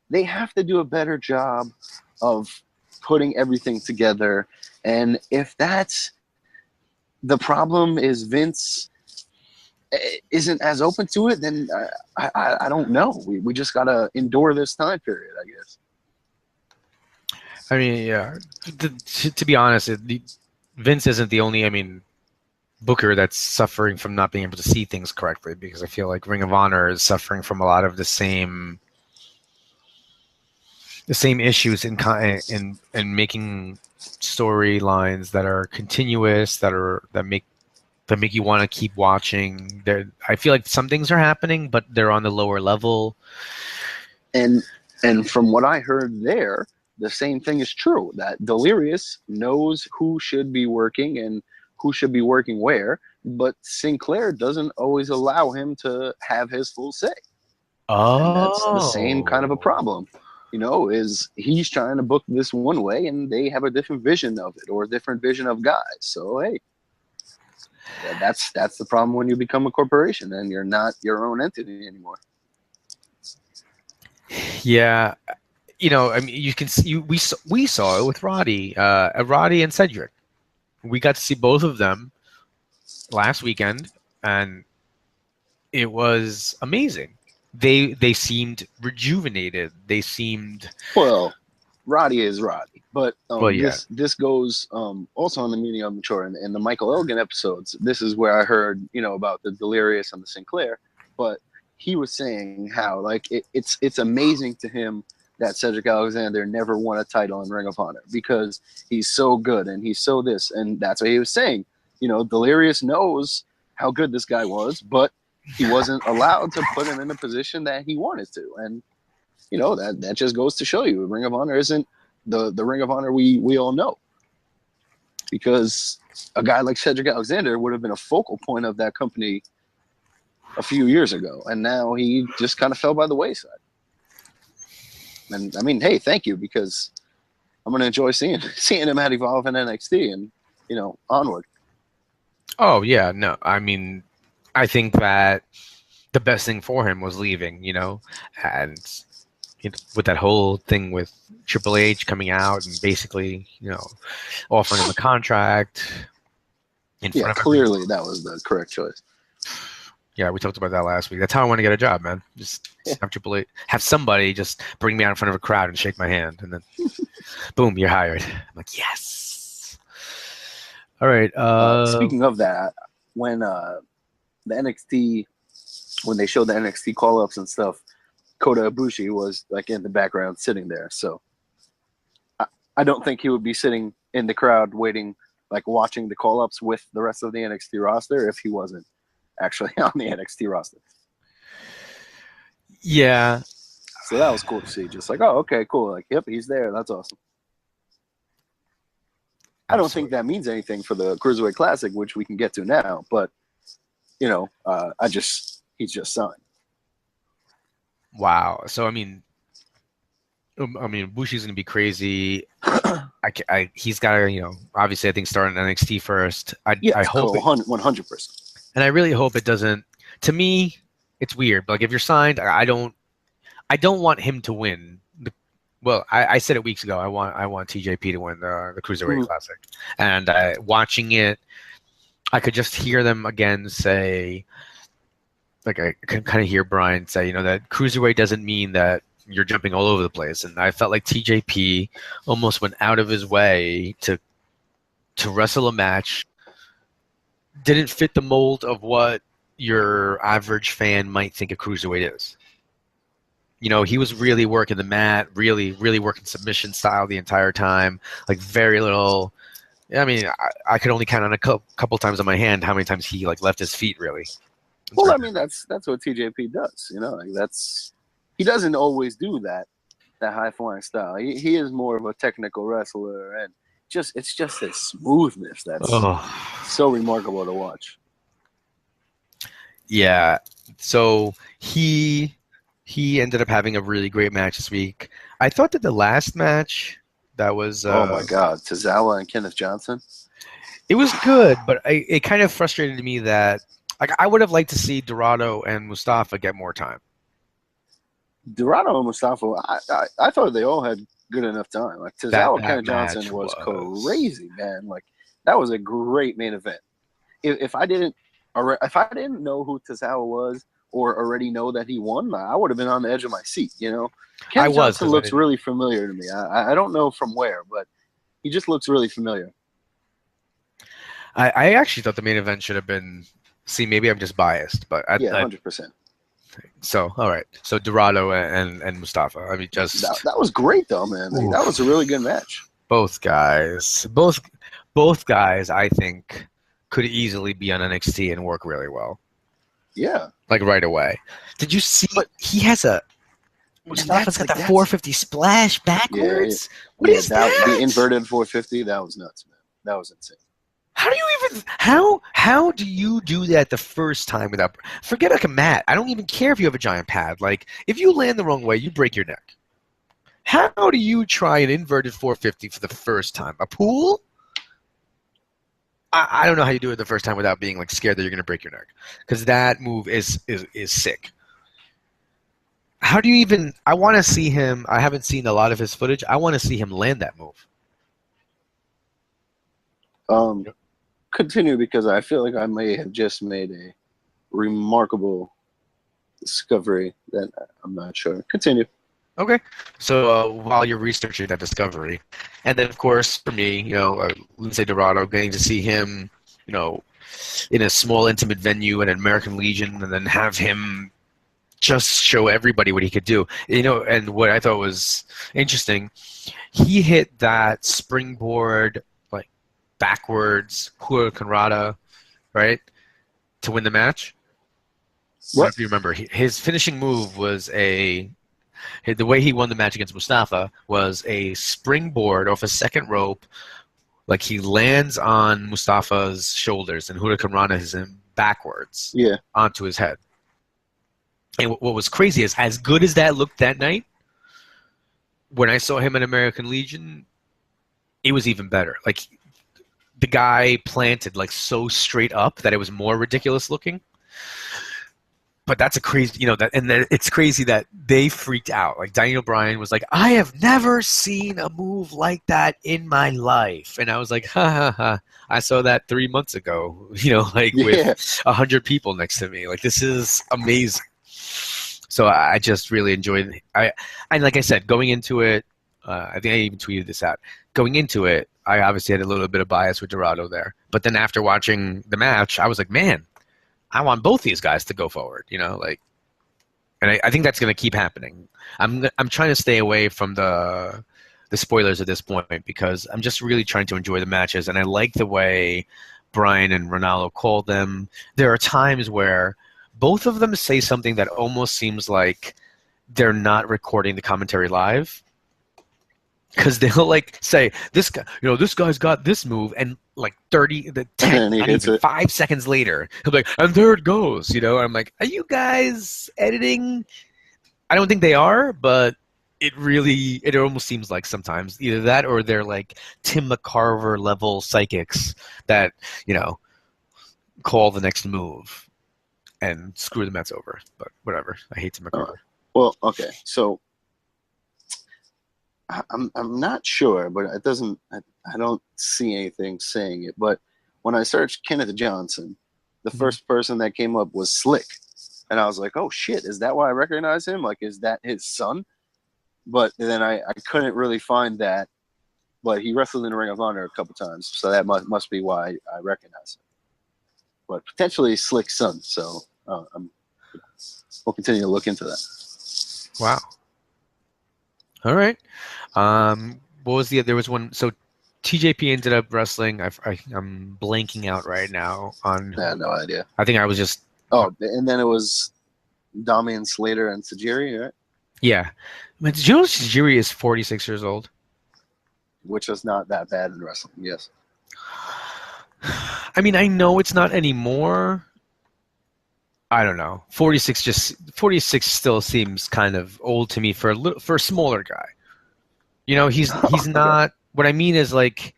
They have to do a better job of putting everything together. And if that's the problem, is Vince isn't as open to it, then I don't know. We just got to endure this time period, I guess. I mean, yeah. To be honest, Vince isn't the only, booker that's suffering from not being able to see things correctly, because I feel like Ring of Honor is suffering from a lot of the same issues in making storylines that are continuous, that make you want to keep watching. I feel like some things are happening, but they're on the lower level. And from what I heard there, the same thing is true, that Delirious knows who should be working and who should be working where, but Sinclair doesn't always allow him to have his full say. Oh. And that's the same kind of a problem, you know, is he's trying to book this one way and they have a different vision of it, or a different vision of guys. So, hey, that's the problem when you become a corporation and you're not your own entity anymore. Yeah. I mean, you can see we saw it with Roddy and Cedric. We got to see both of them last weekend, and it was amazing. They seemed rejuvenated. They seemed Well, Roddy is Roddy, but yeah. this goes also on the Meeting of Mature in the Michael Elgin episodes. This is where I heard about the Delirious and the Sinclair, but he was saying how like it's amazing to him that Cedric Alexander never won a title in Ring of Honor because he's so good and he's so this, and that's what he was saying. Delirious knows how good this guy was, but he wasn't allowed to put him in the position that he wanted to, and that just goes to show you Ring of Honor isn't the Ring of Honor we all know, because a guy like Cedric Alexander would have been a focal point of that company a few years ago, and now he just kind of fell by the wayside. And I mean, hey, thank you, because I'm going to enjoy seeing him at Evolve and NXT and onward. Oh yeah, no, I mean, I think that the best thing for him was leaving, and with that whole thing with Triple H coming out and basically, offering him a contract. Yeah, clearly that was the correct choice. Yeah, we talked about that last week. That's how I want to get a job, man. Just have Triple H, have somebody just bring me out in front of a crowd and shake my hand, and then boom, you're hired. I'm like, yes. All right. Speaking of that, when the NXT, when they showed the NXT call-ups and stuff, Kota Ibushi was like in the background sitting there. So I don't think he would be sitting in the crowd waiting, like watching the call-ups with the rest of the NXT roster if he wasn't actually on the NXT roster. Yeah. So that was cool to see. Just like, oh, okay, cool. Like, yep, he's there. That's awesome. Absolutely. I don't think that means anything for the Cruiserweight Classic, which we can get to now. But, he's just signed. Wow. So, I mean, Bushi's going to be crazy. He's got to, obviously, I think starting NXT first. I hope 100%. And I really hope it doesn't. To me, it's weird. But like, if you're signed, I don't want him to win. I said it weeks ago. I want TJP to win the Cruiserweight Classic. And watching it, I could just hear them again say, like I can kind of hear Brian say, that Cruiserweight doesn't mean that you're jumping all over the place. And I felt like TJP almost went out of his way to wrestle a match. Didn't fit the mold of what your average fan might think a Cruiserweight is. He was really working the mat, really, really working submission style the entire time. Like very little. I mean, I could only count on a couple times on my hand how many times he like left his feet. Really. Well, I mean, that's what TJP does. Like he doesn't always do that high flying style. He is more of a technical wrestler, and it's just his smoothness that's so remarkable to watch. Yeah. So he ended up having a really great match this week. I thought that the last match that was oh my God, Tozawa and Kenneth Johnson. It was good, but it kind of frustrated me that I would have liked to see Dorado and Mustafa get more time. Dorado and Mustafa, I thought they all had good enough time. Like Tozawa and Kenneth Johnson was crazy, man. Like that was a great main event. If I didn't know who Tozawa was or already know that he won, I would have been on the edge of my seat. Kenneth Johnson looks really familiar to me. I don't know from where, but he just looks really familiar. I actually thought the main event should have been. See, maybe I'm just biased, but 100%. So all right. So Dorado and Mustafa. I mean, just that was great though, man. Like, that was a really good match. Both guys, I think, could easily be on NXT and work really well. Yeah, like right away. Did you see? But he has Mustafa's got that 450 splash backwards. Yeah. What is that? The inverted 450. That was nuts, man. That was insane. How do you do that the first time without forget like a mat? I don't even care if you have a giant pad. Like if you land the wrong way, you break your neck. How do you try an inverted 450 for the first time? A pool? I don't know how you do it the first time without being like scared that you're gonna break your neck, because that move is sick. How do you even? I want to see him. I haven't seen a lot of his footage. I want to see him land that move. Continue, because I feel like I may have just made a remarkable discovery that I'm not sure. Continue. Okay. So while you're researching that discovery, and then of course for me, Lince Dorado, getting to see him, in a small intimate venue at an American Legion, and then have him just show everybody what he could do. And what I thought was interesting, he hit that springboard like backwards hurricanrana, right, to win the match. What? If you remember, his finishing move was the way he won the match against Mustafa was a springboard off a second rope. Like he lands on Mustafa's shoulders and hurricanrana him backwards onto his head. And what was crazy is, as good as that looked that night, when I saw him in American Legion, it was even better. Like the guy planted like so straight up that it was more ridiculous looking. But that's a crazy, it's crazy that they freaked out. Like Daniel Bryan was like, I have never seen a move like that in my life. And I was like, ha ha ha. I saw that 3 months ago, with 100 people next to me. Like, this is amazing. So I just really enjoyed it. And like I said, going into it, I think I even tweeted this out. Going into it, I obviously had a little bit of bias with Dorado there. But then after watching the match, I was like, man, I want both these guys to go forward, and I think that's going to keep happening. I'm trying to stay away from the spoilers at this point because I'm just really trying to enjoy the matches, and I like the way Bryan and Ronaldo call them. There are times where both of them say something that almost seems like they're not recording the commentary live, because they'll say this guy, this guy's got this move, and 5 seconds later, he'll be like, and there it goes, and I'm like, are you guys editing? I don't think they are, but it almost seems like sometimes either that or they're like Tim McCarver level psychics that, call the next move and screw the Mets over. But whatever. I hate Tim McCarver. Well, okay. So I'm not sure, but it doesn't. I don't see anything saying it. But when I searched Kenneth Johnson, the first person that came up was Slick, and I was like, "Oh shit, is that why I recognize him? Like, is that his son?" But then I couldn't really find that. But he wrestled in the Ring of Honor a couple times, so that must be why I recognize him. But potentially Slick's son. So we'll continue to look into that. Wow. All right. What was there was one. So TJP ended up wrestling. I'm blanking out right now on. I have no idea. I think I was just. Oh, and then it was Damian Slater and Tajiri, right? Yeah. But did you know Tajiri is 46 years old? Which is not that bad in wrestling, yes. I mean, I know it's not anymore. I don't know. 46 still seems kind of old to me for a smaller guy. He's not. What I mean is, like,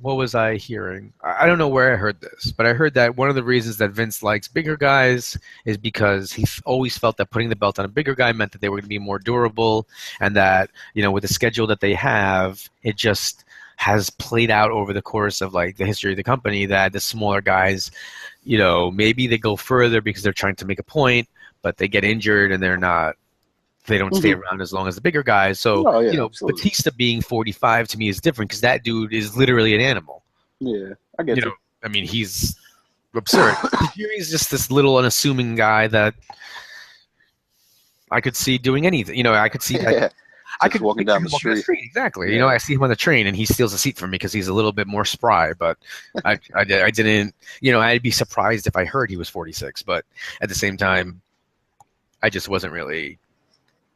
what was I hearing? I don't know where I heard this, but I heard that one of the reasons that Vince likes bigger guys is because he always felt that putting the belt on a bigger guy meant that they were going to be more durable, and that, with the schedule that they have, it just has played out over the course of the history of the company that the smaller guys, maybe they go further because they're trying to make a point, but they get injured and they don't stay around as long as the bigger guys. So, absolutely. Batista being 45 to me is different because that dude is literally an animal. Yeah, I get it. I mean, he's absurd. Tajiri's just this little unassuming guy that I could see doing anything. I could see that. Yeah. I could walking down the street. Exactly. Yeah. I see him on the train and he steals a seat from me because he's a little bit more spry. But I didn't. I'd be surprised if I heard he was 46. But at the same time, I just wasn't really.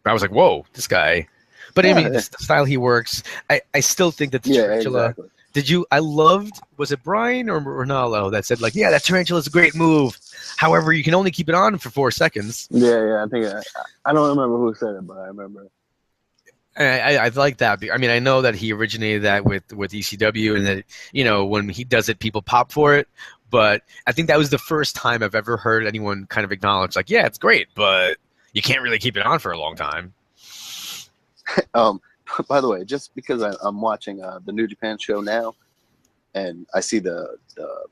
I was like, whoa, this guy. But I mean, the style he works, I still think that the tarantula. Exactly. I loved, was it Bryan or Ronaldo that said, that tarantula is a great move. However, you can only keep it on for 4 seconds. Yeah, I think, I don't remember who said it, but I remember. I like that. I mean, I know that he originated that with ECW and that, when he does it, people pop for it. But I think that was the first time I've ever heard anyone kind of acknowledge, it's great, but you can't really keep it on for a long time. By the way, just because I'm watching the New Japan show now, and I see the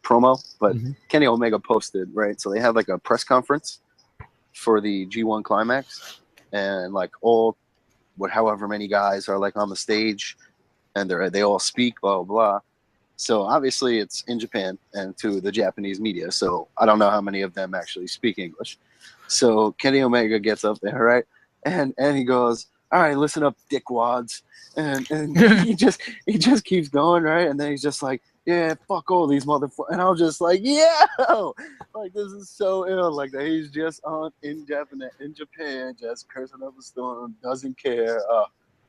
promo, but Kenny Omega posted, right? So they have like a press conference for the G1 Climax, and like however many guys are like on the stage, and they all speak, blah, blah, blah. So obviously it's in Japan and to the Japanese media. So I don't know how many of them actually speak English. So Kenny Omega gets up there, right? And he goes, all right, listen up, dickwads. And he just keeps going, right? And then he's just like, yeah, fuck all these motherfuckers. And I was just like, yeah, like this is so ill. Like that he's just in Japan, just cursing up a storm, doesn't care.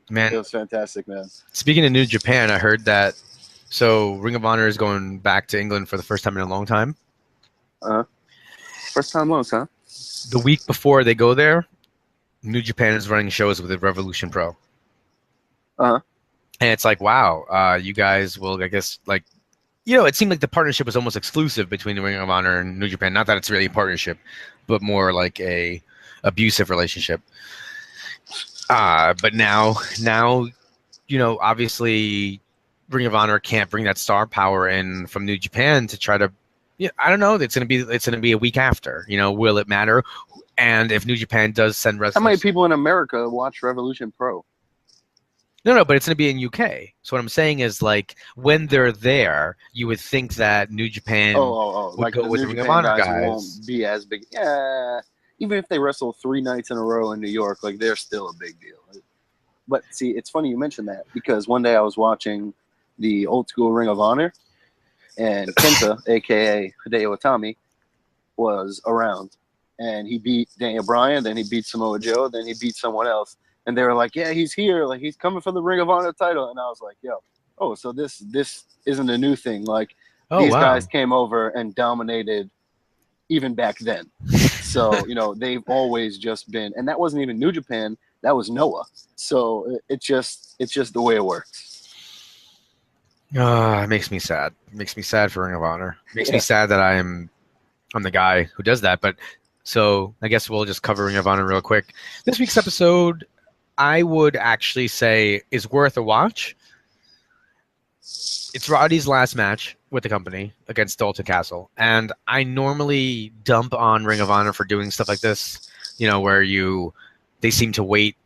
Man, it was fantastic, man. Speaking of New Japan, I heard that so Ring of Honor is going back to England for the first time in a long time. First time most, huh? The week before they go there, New Japan is running shows with the Revolution Pro. And it's like, wow, you guys will, I guess, like, it seemed like the partnership was almost exclusive between the Ring of Honor and New Japan. Not that it's really a partnership, but more like a abusive relationship. But now, obviously, Ring of Honor can't bring that star power in from New Japan to try to. I don't know. It's gonna be a week after. Will it matter? And if New Japan does send wrestlers, how many people in America watch Revolution Pro? No, but it's going to be in UK. So what I'm saying is, like, when they're there, you would think that New Japan would like go the with New Ring of Japan Honor guys guys. won't be as big. Yeah, even if they wrestle 3 nights in a row in New York, like they're still a big deal. But see, it's funny you mentioned that because one day I was watching the old school Ring of Honor, and Kenta, aka Hideo Itami, was around, and he beat Daniel Bryan, then he beat Samoa Joe, then he beat someone else. And they were like, yeah, he's here. Like, he's coming for the Ring of Honor title. And I was like, so this isn't a new thing. Like, these guys came over and dominated even back then. So, they've always just been – and that wasn't even New Japan. That was Noah. So it's just the way it works. It makes me sad. It makes me sad for Ring of Honor. It makes me sad that I'm the guy who does that. But so I guess we'll just cover Ring of Honor real quick. This week's episode – I would actually say is worth a watch. It's Roddy's last match with the company against Dalton Castle. And I normally dump on Ring of Honor for doing stuff like this, where they seem to wait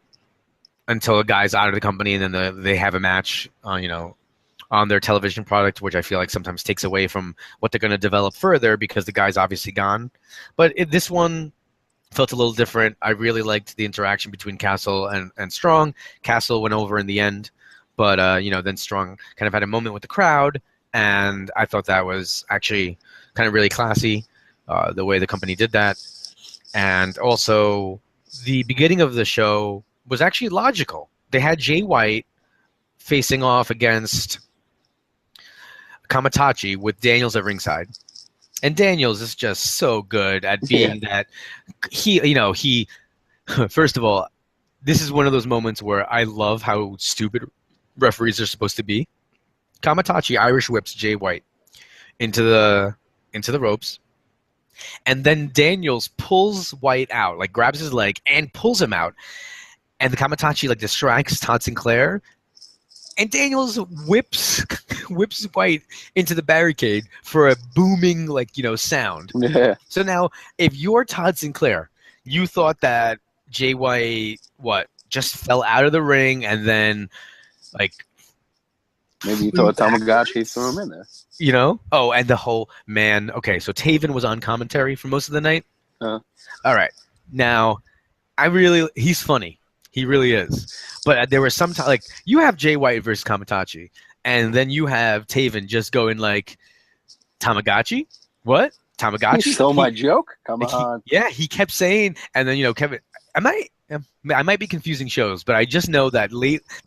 until a guy's out of the company and then they have a match, on their television product, which I feel like sometimes takes away from what they're going to develop further because the guy's obviously gone. But this one felt a little different. I really liked the interaction between Castle and Strong. Castle went over in the end, but then Strong kind of had a moment with the crowd, and I thought that was actually kind of really classy, the way the company did that. And also, the beginning of the show was actually logical. They had Jay White facing off against Kamatachi with Daniels at ringside. And Daniels is just so good at being that he first of all, this is one of those moments where I love how stupid referees are supposed to be. Kamatachi Irish whips Jay White into the ropes. And then Daniels pulls White out, like grabs his leg and pulls him out. And the Kamatachi like distracts Todd Sinclair. And Daniels whips White into the barricade for a booming, sound. Yeah. So now, if you're Todd Sinclair, you thought that Jay White, just fell out of the ring and then, maybe you thought Tamagotchi threw him in there. Oh, and the whole, man, okay, so Taven was on commentary for most of the night. All right. Now, he's funny. He really is. But there was some time, you have Jay White versus Kamatachi, and then you have Taven just going Tamagotchi? What? Tamagotchi? You stole my joke? Come on. He kept saying, and then, Kevin, I might be confusing shows, but I just know that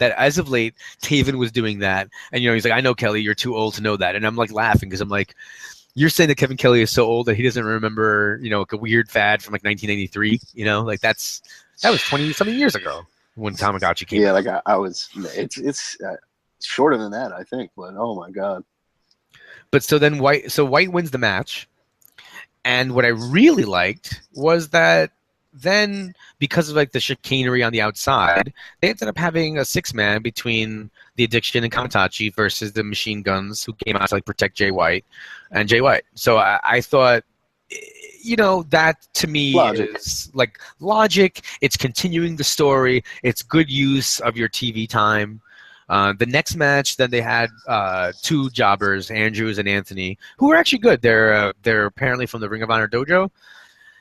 as of late, Taven was doing that. And, he's like, I know, Kelly, you're too old to know that. And I'm laughing because I'm like, you're saying that Kevin Kelly is so old that he doesn't remember, a weird fad from 1983, that was 20-something years ago when Tamagotchi came out. Yeah, I was. It's shorter than that, I think. But oh my god. But so then White wins the match, and what I really liked was that then because of like the chicanery on the outside, they ended up having a 6-man between the Addiction and Kamatachi versus the Machine Guns, who came out to like protect Jay White and Jay White. So I thought, that to me is like logic. It's continuing the story. It's good use of your TV time. The next match, then they had 2 jobbers, Andrews and Anthony, who were actually good. They're apparently from the Ring of Honor dojo.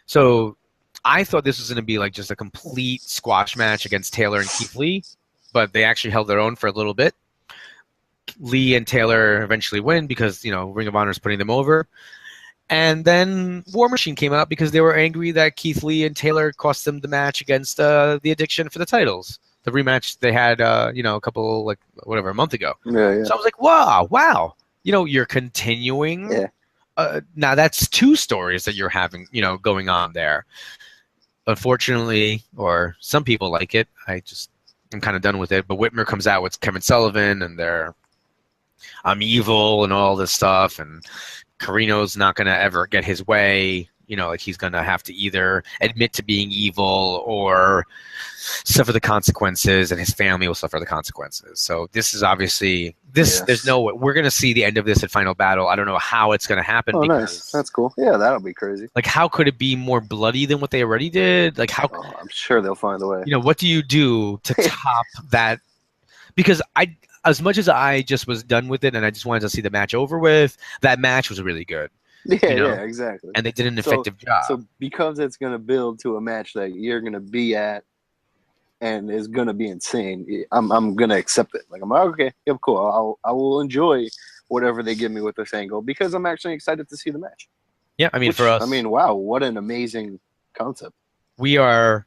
So I thought this was going to be like just a complete squash match against Taylor and Keith Lee, but they actually held their own for a little bit. Lee and Taylor eventually win because, Ring of Honor is putting them over. And then War Machine came out because they were angry that Keith Lee and Taylor cost them the match against the Addiction for the titles. The rematch they had, a month ago. Yeah. So I was like, wow. You're continuing. Yeah. Now that's 2 stories that you're having, going on there. Unfortunately, or some people like it. I'm kind of done with it. But Whitmer comes out with Kevin Sullivan, and I'm evil and all this stuff, and Carino's not going to ever get his way. He's going to have to either admit to being evil or suffer the consequences, and his family will suffer the consequences. So this is obviously there's no way. We're going to see the end of this at Final Battle. I don't know how it's going to happen. Oh, nice. That's cool. Yeah, that'll be crazy. Like, how could it be more bloody than what they already did? Like, how? Oh, I'm sure they'll find a way. What do you do to top that? Because as much as I just was done with it and I just wanted to see the match over with, that match was really good. Yeah, exactly. And they did an effective job. So because it's going to build to a match that you're going to be at and is going to be insane, I'm going to accept it. Like, I'm like, okay, yeah, cool. I will enjoy whatever they give me with this angle because I'm actually excited to see the match. Yeah, for us. Wow, what an amazing concept. We are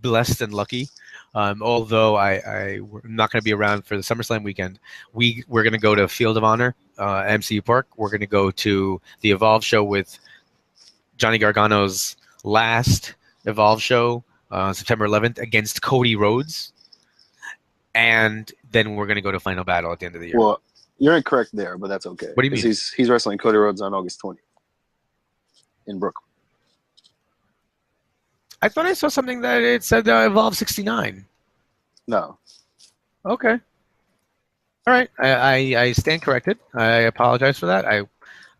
blessed and lucky. Although we're not going to be around for the SummerSlam weekend, we're going to go to Field of Honor, MCU Park. We're going to go to the Evolve show with Johnny Gargano's last Evolve show, September 11th, against Cody Rhodes. And then we're going to go to Final Battle at the end of the year. Well, you're incorrect there, but that's okay. What do you mean? He's wrestling Cody Rhodes on August 20th in Brooklyn. I thought I saw something that it said Evolve 69. No. Okay. All right. I stand corrected. I apologize for that. I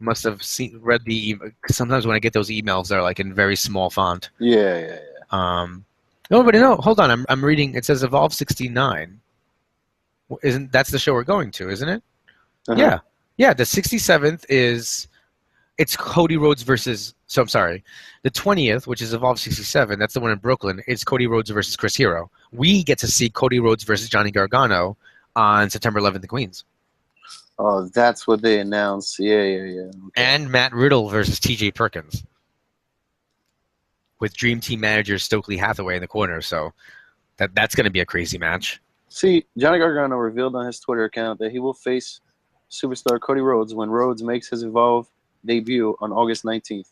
must have read the email. Sometimes when I get those emails, they're like in very small font. Yeah. Nobody know. Hold on. I'm reading. It says Evolve 69. That's the show we're going to, isn't it? Uh-huh. Yeah. The 67th is. It's Cody Rhodes versus. So I'm sorry. The 20th, which is Evolve 67, that's the one in Brooklyn. It's Cody Rhodes versus Chris Hero. We get to see Cody Rhodes versus Johnny Gargano on September 11th in Queens. Oh, that's what they announced. Yeah. Okay. And Matt Riddle versus T.J. Perkins, with Dream Team manager Stokely Hathaway in the corner. So that's going to be a crazy match. See, Johnny Gargano revealed on his Twitter account that he will face superstar Cody Rhodes when Rhodes makes his Evolve debut on August 19th.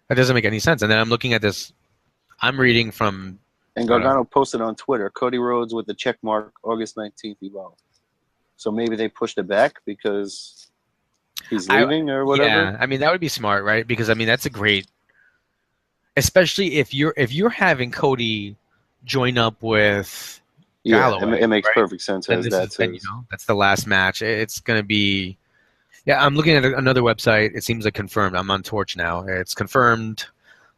That doesn't make any sense. And then I'm looking at this. I'm reading from... And Gargano posted on Twitter, Cody Rhodes with the check mark, August 19th Evolve. So maybe they pushed it back because he's leaving or whatever? Yeah, that would be smart, right? Because, that's a great... Especially if you're having Cody join up with Galloway. It makes right? perfect sense. That's the last match. It's going to be... Yeah, I'm looking at another website. It seems like confirmed. I'm on Torch now. It's confirmed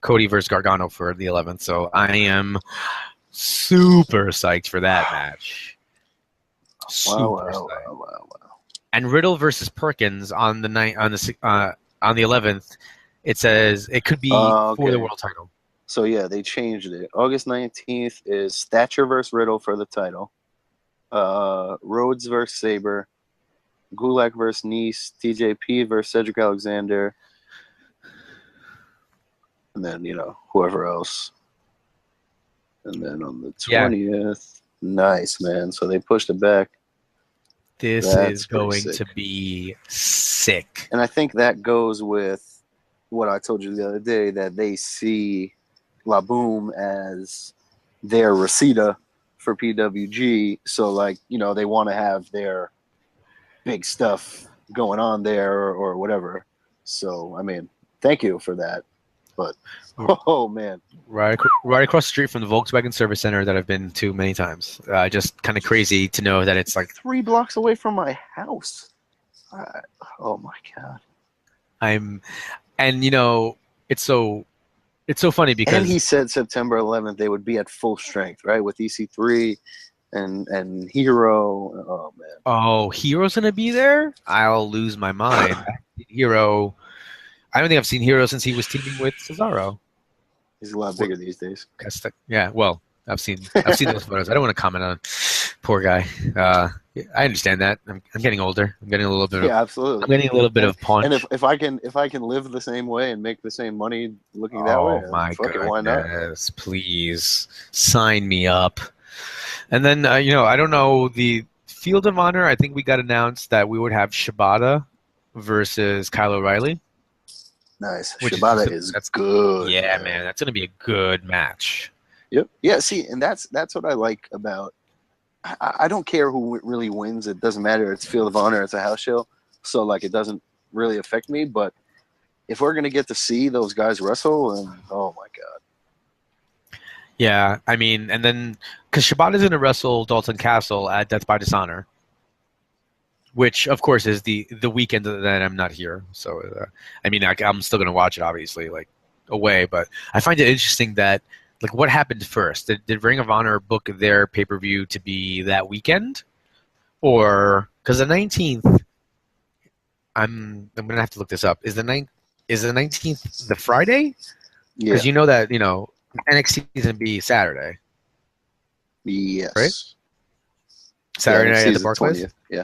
Cody versus Gargano for the 11th. So I am super psyched for that match. Wow. And Riddle versus Perkins on the 11th. It says it could be for the world title. So yeah, they changed it. August 19th is Thatcher versus Riddle for the title. Rhodes versus Sabre. Gulak versus Nice, TJP versus Cedric Alexander, and then, whoever else. And then on the 20th, nice, man. So they pushed it back. This is going to be sick. And I think that goes with what I told you the other day, that they see La Boom as their Reseda for PWG. So, they want to have their big stuff going on there or whatever. So, thank you for that. but oh man, Right across the street from the Volkswagen Service Center that I've been to many times. Just kind of crazy to know that it's like 3 blocks away from my house. Oh my god. And it's so funny because And he said September 11th they would be at full strength, right, with EC3 and Hero. Oh man. oh, Hero's gonna be there. I'll lose my mind. Hero. I don't think I've seen Hero since he was teaming with Cesaro. He's a lot bigger these days. Yeah, well, I've seen those photos. I don't want to comment on poor guy. I understand that. I'm getting older. I'm getting a little bit. Absolutely. I'm getting a little bit of punch. And if I can live the same way and make the same money looking that way, my fucking why not? goodness! Please sign me up. And then I don't know, the Field of Honor. I think we got announced that we would have Shibata versus Kyle O'Reilly. Nice. Which Shibata that's good. Yeah, man, that's gonna be a good match. Yep. Yeah. See, and that's what I like about. I don't care who really wins. It doesn't matter. It's Field of Honor. It's a house show, so like it doesn't really affect me. But if we're gonna get to see those guys wrestle, and oh my god. Yeah, I mean, and then because Shibata's gonna wrestle Dalton Castle at Death by Dishonor, which of course is the weekend that I'm not here. So I mean, I'm still gonna watch it, obviously, like away. But I find it interesting that. Like, what happened first? Did Ring of Honor book their pay-per-view to be that weekend? Or, because the 19th, I'm going to have to look this up. Is the 19th the Friday? Yeah. Because you know that, NXT is going to be Saturday. Yes. Right? Saturday night at the NXT is Barclays? 20th. Yeah.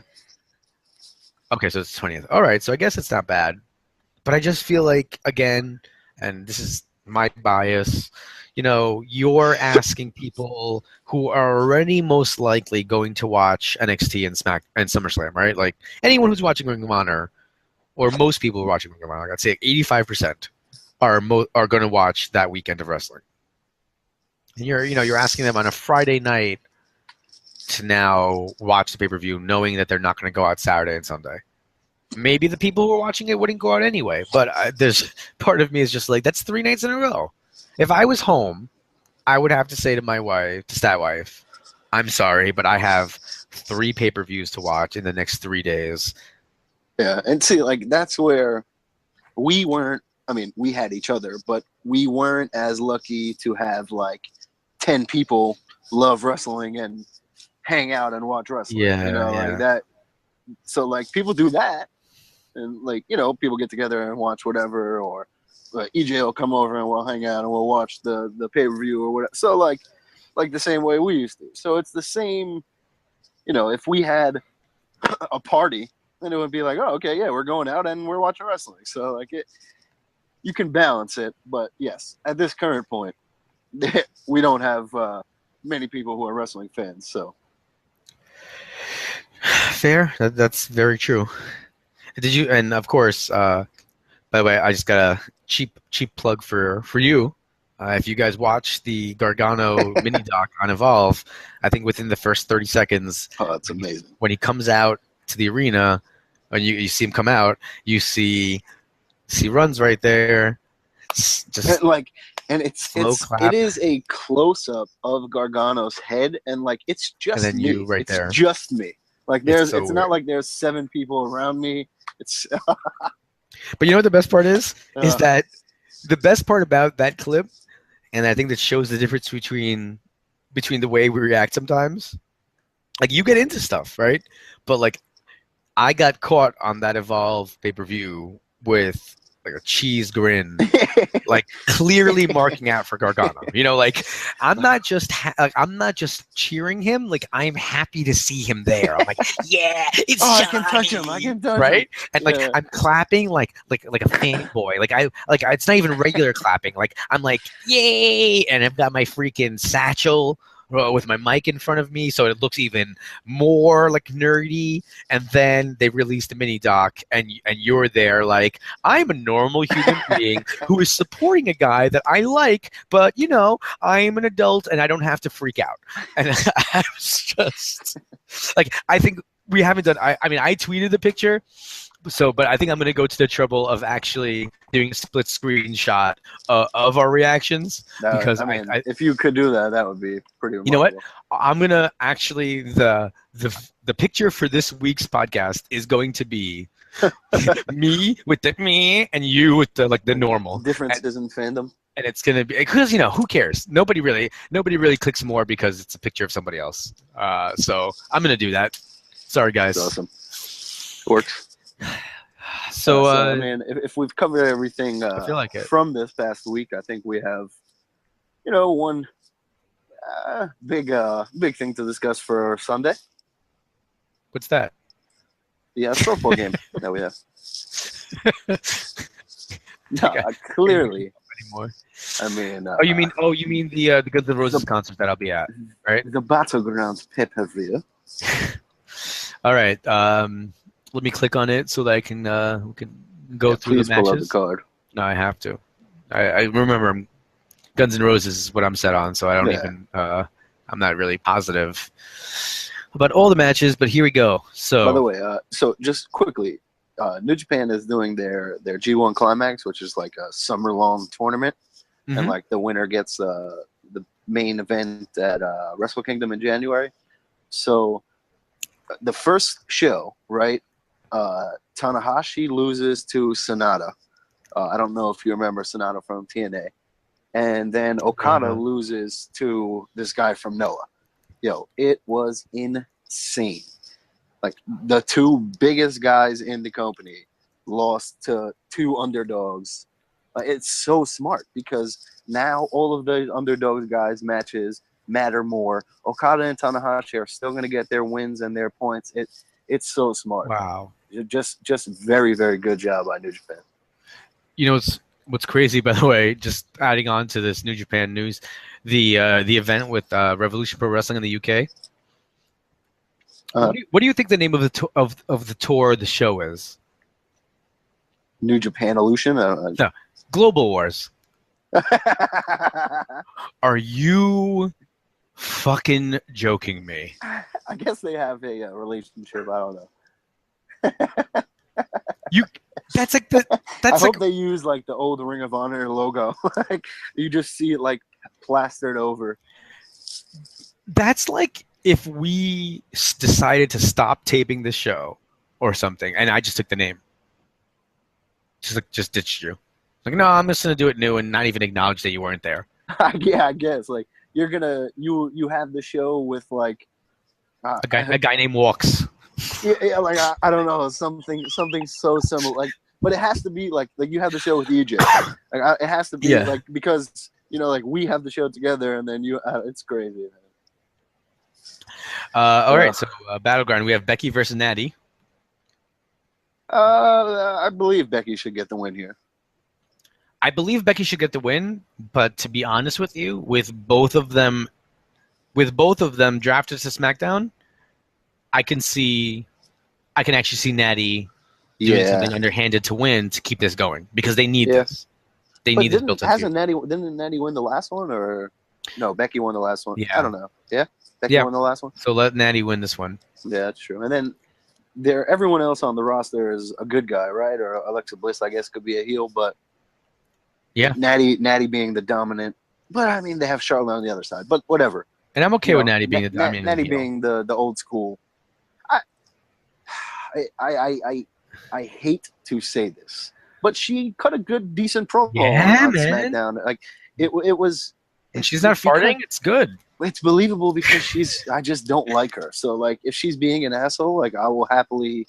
Okay, so it's 20th. All right, so I guess it's not bad. But I just feel like, again, and this is my bias, you're asking people who are already most likely going to watch NXT and SummerSlam, right? Like anyone who's watching Ring of Honor, or most people who are watching Ring of Honor, like I'd say 85% are going to watch that weekend of wrestling. And you're asking them on a Friday night to now watch the pay-per-view, knowing that they're not going to go out Saturday and Sunday. Maybe the people who are watching it wouldn't go out anyway, but there's part of me is just like, that's 3 nights in a row. If I was home, I would have to say to my wife, to Stat Wife, I'm sorry, but I have 3 pay-per-views to watch in the next 3 days. Yeah, and see, like, that's where we weren't, I mean, we had each other, but we weren't as lucky to have, like, 10 people love wrestling and hang out and watch wrestling. Yeah, like that. So, like, people do that, and, like, people get together and watch whatever, or EJ will come over and we'll hang out and we'll watch the pay-per-view or whatever. So like the same way we used to. So it's the same, if we had a party, then it would be like, oh, okay, yeah, we're going out and we're watching wrestling. So like you can balance it. But yes, at this current point, we don't have many people who are wrestling fans. So fair. That's very true. Did you? And of course, by the way, I just got a cheap plug for you. If you guys watch the Gargano mini doc on Evolve, I think within the first 30 seconds, oh, that's amazing. When he comes out to the arena, when you see him come out, you see Runz right there. Just and it is a close up of Gargano's head, and like it's just and then me. You right it's there. Just me. Like it's weird. Not like there's 7 people around me. It's. But you know what the best part is that the best part about that clip, and I think that shows the difference between the way we react sometimes. Like you get into stuff, right? But like I got caught on that Evolve pay-per-view with like a cheese grin, like clearly marking out for Gargano. Like I'm not just cheering him. Like I'm happy to see him there. I'm like, yeah, it's Johnny. I can touch him. I can touch right? him. And like I'm clapping like a fanboy. Like it's not even regular clapping. Like I'm like, yay! And I've got my freaking satchel with my mic in front of me, so it looks even more like nerdy. And then they released a mini doc, and you're there like, I'm a normal human being who is supporting a guy that I like, but I am an adult and I don't have to freak out. And I was just like, I think we haven't done. I mean, I tweeted the picture, but I think I'm going to go to the trouble of actually doing a split screen shot of our reactions because I mean, if you could do that, that would be pretty remarkable. You know what? I'm going to actually the picture for this week's podcast is going to be me with the me and you with the like the normal differences in fandom. And it's going to be because who cares? Nobody really clicks more because it's a picture of somebody else. So I'm going to do that. Sorry guys. That's awesome. Works. So I mean, if we've covered everything I feel like from this past week, I think we have, one big thing to discuss for Sunday. What's that? Yeah, football game that we have. No, clearly. Anymore. I mean. You mean the Guns N' Roses concert that I'll be at, right? The Battleground pay-per-view. All right. Let me click on it so that I can we can go through the matches. Pull out the card. No, I have to. I remember Guns N' Roses is what I'm set on, so I don't even. I'm not really positive about all the matches, but here we go. So, by the way, so just quickly, New Japan is doing their G1 Climax, which is like a summer-long tournament, and like the winner gets the main event at Wrestle Kingdom in January. So, the first show, right? Tanahashi loses to Sonata. I don't know if you remember Sonata from TNA. And then Okada loses to this guy from Noah. Yo, it was insane. Like, the two biggest guys in the company lost to two underdogs. It's so smart because now all of the underdogs guys' matches matter more. Okada and Tanahashi are still going to get their wins and their points. It's so smart. Wow. Just very, very good job by New Japan. What's crazy, by the way, just adding on to this New Japan news, the event with Revolution Pro Wrestling in the UK. What do you think the name of the tour the show is? New Japan Illusion? No, Global Wars. Are you fucking joking me? I guess they have a relationship. I don't know. That's like the. That's I like, hope they use like the old Ring of Honor logo. Like you just see it like plastered over. That's like if we decided to stop taping the show or something, and I just took the name. Just ditched you. Like, no, I'm just gonna do it new and not even acknowledge that you weren't there. Yeah, I guess. Like you're gonna you have the show with like a guy named Walks. Yeah, like I don't know, something so similar. Like, but it has to be like you have the show with EJ. Like it has to be like because like we have the show together, and then you. It's crazy. Man. All right, so Battleground, we have Becky versus Natty. I believe Becky should get the win here. I believe Becky should get the win, but to be honest with you, with both of them drafted to SmackDown, I can actually see Natty doing something underhanded to win to keep this going because they need this. They need this built-in. Didn't Natty win the last one, or no? Becky won the last one. Yeah. I don't know. Yeah, Becky won the last one. So let Natty win this one. Yeah, that's true. And then everyone else on the roster is a good guy, right? Or Alexa Bliss, I guess, could be a heel, but yeah, Natty being the dominant. But I mean, they have Charlotte on the other side. But whatever. And I'm okay with Natty being the dominant. Natty being the old school. I hate to say this, but she cut a decent promo on SmackDown. Like it was. And she's not farting. It's good. It's believable because I just don't like her. So like, if she's being an asshole, like I will happily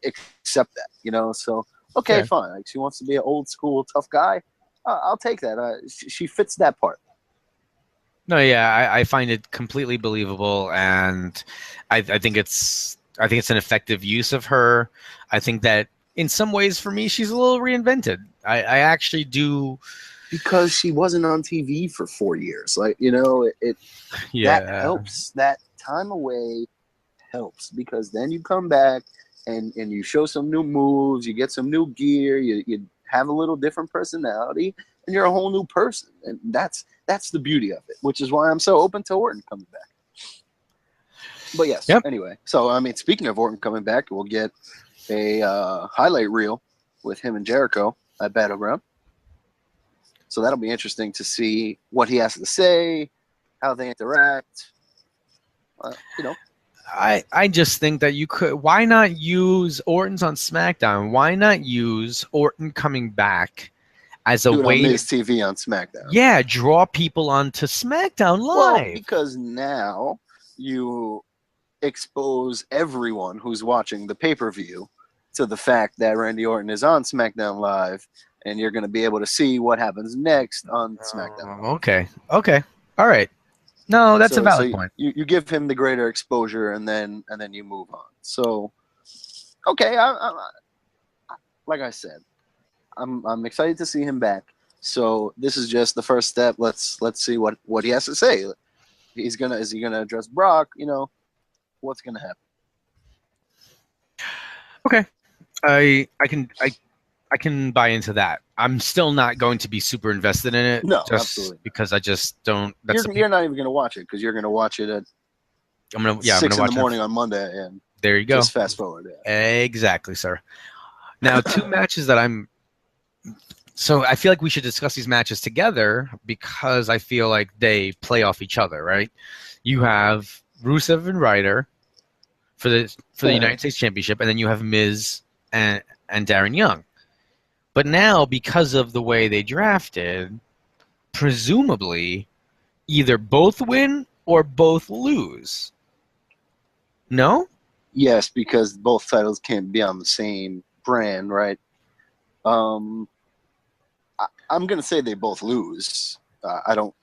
accept that. So okay, fine. Like she wants to be an old school tough guy. I'll take that. She fits that part. No, yeah, I find it completely believable, and I think it's an effective use of her. I think that in some ways, for me, she's a little reinvented. I actually do. Because she wasn't on TV for 4 years. Like, that helps. That time away helps because then you come back and you show some new moves, you get some new gear, you have a little different personality, and you're a whole new person. And that's the beauty of it, which is why I'm so open to Orton coming back. But yes, anyway. So, I mean, speaking of Orton coming back, we'll get a highlight reel with him and Generico at Battleground. So that'll be interesting to see what he has to say, how they interact. You know. I just think that you could. Why not use Orton's on SmackDown? Why not use Orton coming back as a Do it way on Miz TV on SmackDown? Yeah, draw people onto SmackDown Live. Well, because now you expose everyone who's watching the pay-per-view to the fact that Randy Orton is on SmackDown Live, and you're going to be able to see what happens next on SmackDown. Okay. All right. No, that's a valid point. You give him the greater exposure, and then you move on. So, okay, like I said, I'm excited to see him back. So this is just the first step. Let's see what he has to say. Is he gonna address Brock? You know, what's gonna happen? Okay, I can buy into that. I'm still not going to be super invested in it. No, just absolutely. because I just don't. You're not even gonna watch it because you're gonna watch it at I'm gonna 6 in the morning on Monday, and there you go. Just fast forward. Yeah. Exactly, sir. Now, two matches that I'm. So I feel like we should discuss these matches together because I feel like they play off each other, right? You have Rusev and Ryder for the United States Championship, and then you have Miz and Darren Young. But now, because of the way they drafted, presumably either both win or both lose. No? Yes, because both titles can't be on the same brand, right? I'm going to say they both lose. I don't.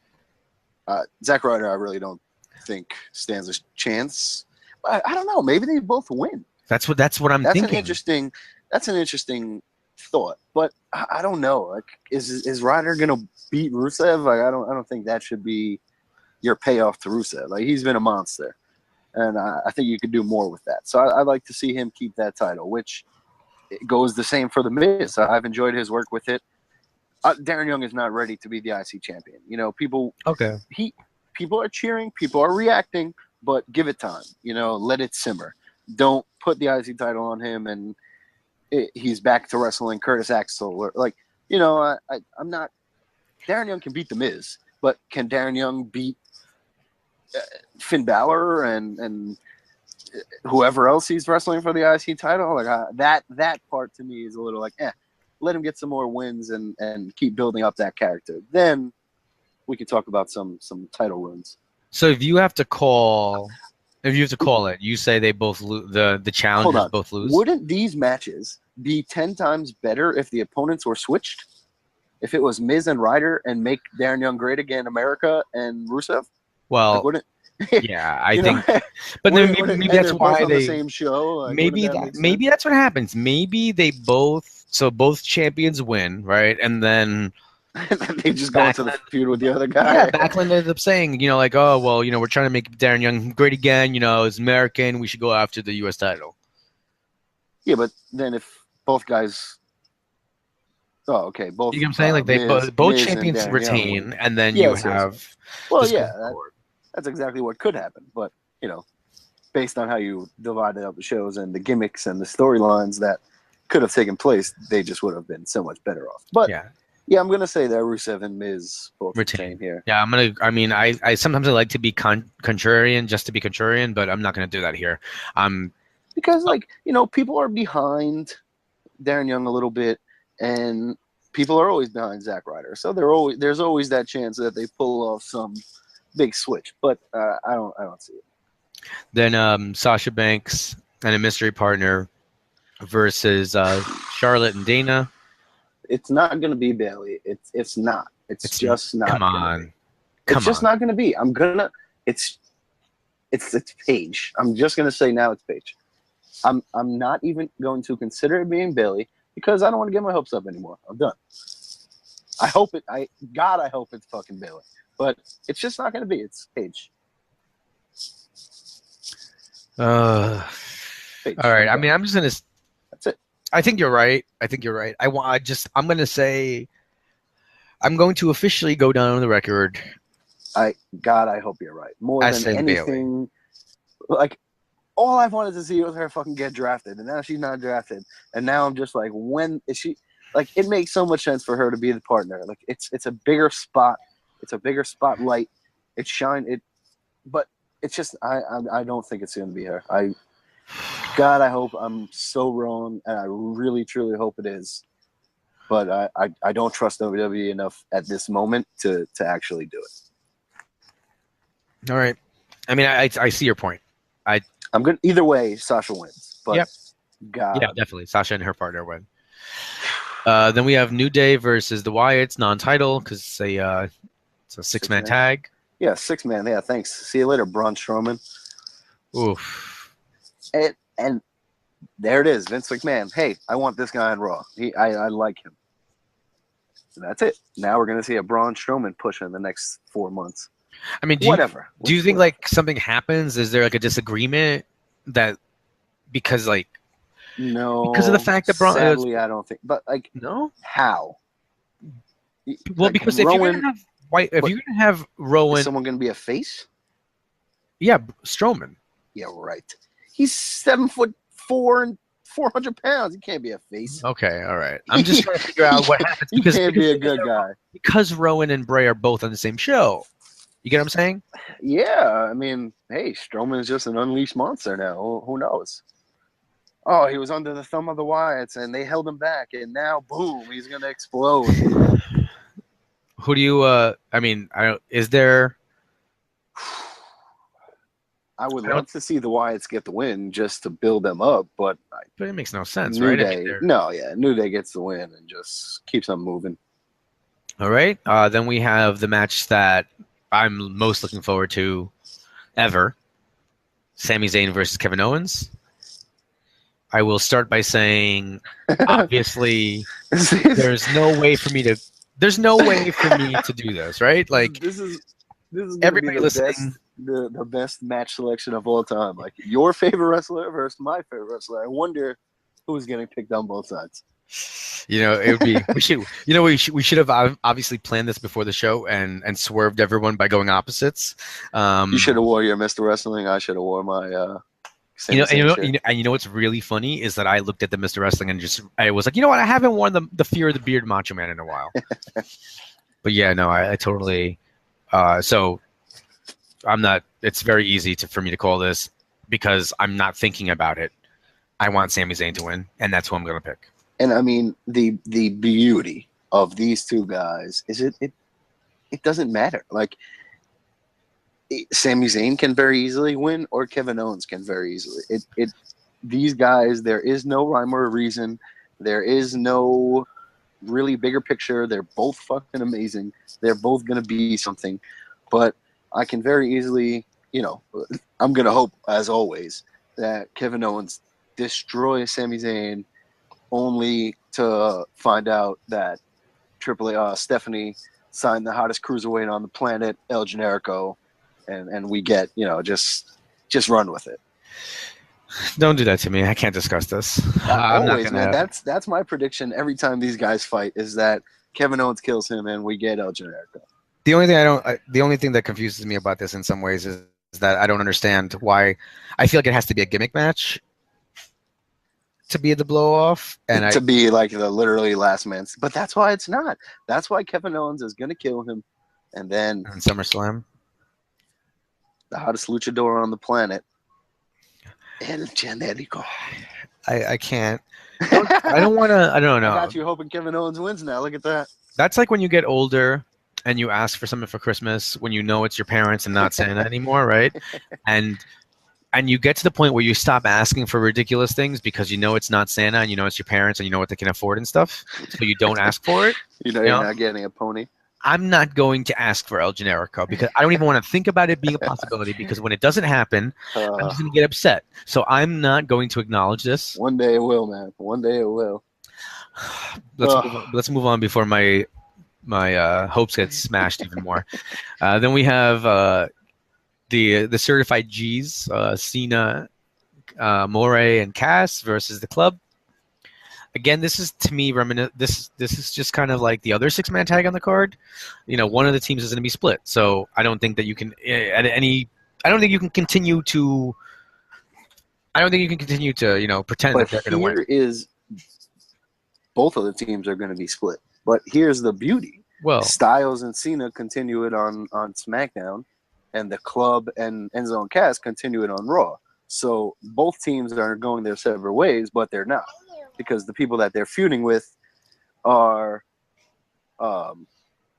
Zack Ryder, I really don't think stands a chance. I don't know. Maybe they both win. That's what I'm thinking. That's an interesting thought, but I don't know. Like, is Ryder going to beat Rusev? Like, I don't think that should be your payoff to Rusev. Like, he's been a monster, and I think you could do more with that. So I'd like to see him keep that title, which goes the same for the Miz. I've enjoyed his work with it. Darren Young is not ready to be the IC champion. You know, people are cheering, people are reacting, but give it time. You know, let it simmer. Don't put the IC title on him and he's back to wrestling Curtis Axel. Or, like, you know, I'm not. Darren Young can beat the Miz, but can Darren Young beat Finn Balor and whoever else he's wrestling for the IC title? Like, that part to me is a little like, let him get some more wins and keep building up that character. Then we can talk about some title runs. So if you have to call it, you say they both lose. The challengers both lose. Wouldn't these matches be 10 times better if the opponents were switched? If it was Miz and Ryder and make Darren Young great again, America and Rusev? Well, like, wouldn't yeah, I think. But then maybe that's why on the same show. Like, maybe that's what happens. Maybe they both champions win, right? And then they just go into the feud with the other guy. Yeah, Backlund ended up saying, you know, like, oh well, you know, we're trying to make Darren Young great again. You know, it's American. We should go after the U.S. title. Yeah, but then if both guys. Oh, okay. Both. You know what I'm saying? Like they both champions retain, and then you have. Well, yeah, that's exactly what could happen. But you know, based on how you divided up the shows and the gimmicks and the storylines that could have taken place, they just would have been so much better off. But yeah, I'm gonna say that Rusev and Miz both retain here. Yeah, I sometimes I like to be contrarian just to be contrarian, but I'm not gonna do that here. Because like, you know, people are behind Darren Young a little bit. And people are always behind Zack Ryder, so there's always that chance that they pull off some big switch. But I don't see it. Then Sasha Banks and a mystery partner versus Charlotte and Dana. It's not going to be Bailey. It's not. It's just not. Come on. It's just not going to be. It's Paige. I'm just going to say now it's Paige. I'm not even going to consider it being Bailey. Because I don't want to get my hopes up anymore. I'm done. I hope it's fucking Bailey. But it's just not going to be. It's Paige. Paige. All right. I mean, I'm just going to... That's it. I think you're right. I'm going to say... I'm going to officially go down on the record. I hope you're right. More than anything... Bailey. Like, all I've wanted to see was her fucking get drafted, and now she's not drafted. And now I'm just like, when is she? Like, it makes so much sense for her to be the partner. Like, it's a bigger spot, it's a bigger spotlight. But it's just I don't think it's going to be her. God, I hope I'm so wrong, and I really truly hope it is. But I don't trust WWE enough at this moment to actually do it. All right. I mean, I see your point. I'm good. Either way, Sasha wins. But Yep. God. Yeah, definitely. Sasha and her partner win. Then we have New Day versus the Wyatts, non-title, because it's a six-man tag. Yeah, 6-man. Yeah, thanks. See you later, Braun Strowman. Oof. And there it is, Vince McMahon. Hey, I want this guy on Raw. I like him. So that's it. Now we're going to see a Braun Strowman push in the next 4 months. I mean, Whatever. Do you think like something happens? Is there like a disagreement that because of the fact that Braun? Sadly, I don't think. But like, no, how? Well, like, because Rowan, if you're gonna have Rowan, is someone going to be a face? Yeah, Strowman. Yeah, right. He's 7'4" and 400 pounds. He can't be a face. Okay, all right. I'm just trying to figure out what happens He can't be a good guy because Rowan and Bray are both on the same show. You get what I'm saying? Yeah, I mean, hey, Strowman is just an unleashed monster now. Who knows? Oh, he was under the thumb of the Wyatts, and they held him back, and now, boom, he's going to explode. Who do you? Is there? I would love to see the Wyatts get the win just to build them up, but it makes no sense, New right? Day, New Day gets the win and just keeps on moving. All right. Then we have the match that I'm most looking forward to ever. Sami Zayn versus Kevin Owens. I will start by saying, obviously, there's no way for me to do this, right? Like, this is everybody listening. The best match selection of all time. Like, your favorite wrestler versus my favorite wrestler. I wonder who's getting picked on both sides. It would be we should have obviously planned this before the show and swerved everyone by going opposites. You should have wore your Mr. Wrestling. I should have wore my you know what's really funny is that I looked at the Mr. Wrestling and I was like, you know what, I haven't worn the Fear of the Beard Macho Man in a while. But yeah, no, I totally so I'm not. It's very easy for me to call this because I'm not thinking about it. I want Sami Zayn to win, and that's who I'm going to pick. And I mean, the beauty of these two guys is it doesn't matter. Like, Sami Zayn can very easily win, or Kevin Owens can very easily. These guys, there is no rhyme or reason. There is no really bigger picture. They're both fucking amazing. They're both going to be something. But I can very easily, I'm going to hope, as always, that Kevin Owens destroys Sami Zayn only to find out that Stephanie signed the hottest cruiserweight on the planet, El Generico, and we get, just run with it. Don't do that to me. I can't discuss this. I'm Always, not gonna... man. That's my prediction every time these guys fight is that Kevin Owens kills him and we get El Generico. The only thing that confuses me about this in some ways is that I don't understand why. I feel like it has to be a gimmick match to be the blow off, and to be like the literally last man. But that's why it's not. That's why Kevin Owens is going to kill him, and then in SummerSlam, the hottest luchador on the planet, El Generico. I can't. I don't want to. I don't know. I got you hoping Kevin Owens wins now. Look at that. That's like when you get older and you ask for something for Christmas when you know it's your parents and not Santa anymore, right? And you get to the point where you stop asking for ridiculous things because you know it's not Santa and you know it's your parents and you know what they can afford and stuff. So you don't ask for it. You're not getting a pony. I'm not going to ask for El Generico because I don't even want to think about it being a possibility because when it doesn't happen, I'm just going to get upset. So I'm not going to acknowledge this. One day it will, man. One day it will. Let's move on before my hopes get smashed even more. Then we have the certified G's, Cena, Moray, and Cass versus the Club. Again, this is to me this is just kind of like the other 6-man tag on the card. One of the teams is going to be split, so I don't think that you can I don't think you can continue to I don't think you can continue to pretend But that they're going to win. here is both of the teams are going to be split. But here's the beauty: Well, Styles and Cena continue it on SmackDown, and the Club and Enzo and Cass continue it on Raw. So both teams are going their separate ways, but they're not, because the people that they're feuding with are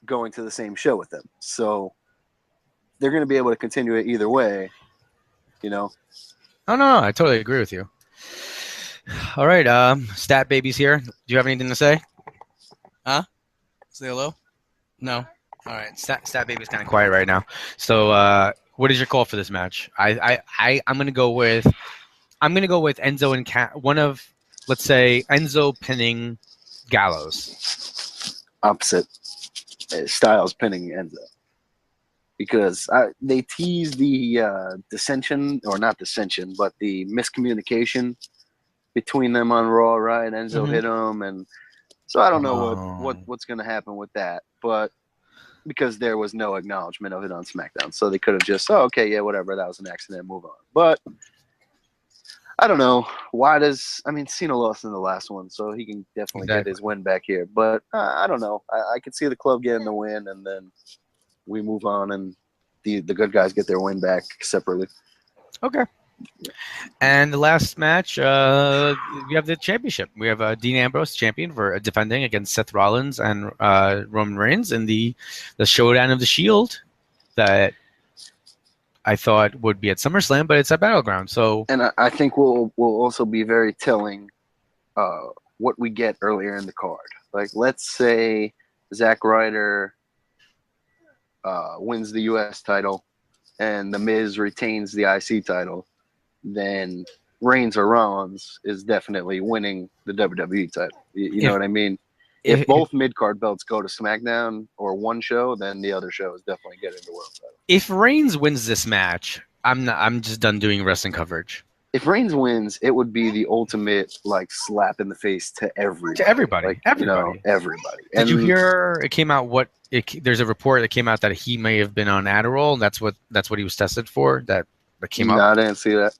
going to the same show with them. So they're going to be able to continue it either way, No, I totally agree with you. All right, Stat Baby's here. Do you have anything to say? Huh? Say hello? No. All right, Stat Baby's kind of quiet right now. So, what is your call for this match? I'm gonna go with Enzo and let's say Enzo pinning Gallows. Opposite. Styles pinning Enzo. Because they teased the dissension, or not dissension, but the miscommunication between them on Raw, right? Enzo hit him, and so I don't know what's going to happen with that. But because there was no acknowledgement of it on SmackDown, so they could have just, okay, yeah, whatever, that was an accident, move on. But I don't know. Cena lost in the last one, so he can definitely get his win back here. But I don't know. I could see the Club getting the win, and then we move on, and the good guys get their win back separately. Okay. And the last match, we have the championship. We have Dean Ambrose, champion, for defending against Seth Rollins and Roman Reigns in the showdown of the Shield that I thought would be at SummerSlam, but it's at Battleground. So, and I think will also be very telling what we get earlier in the card. Like, let's say Zack Ryder wins the U.S. title and The Miz retains the IC title, then Reigns or Rollins is definitely winning the WWE title. You know what I mean? If both mid-card belts go to SmackDown or one show, then the other show is definitely getting the world title. If Reigns wins this match, I'm just done doing wrestling coverage. If Reigns wins, it would be the ultimate slap in the face to everybody. To everybody. Everybody. Everybody. Did you hear it came out there's a report that came out that he may have been on Adderall, and that's what he was tested for. That came out. No, I didn't see that.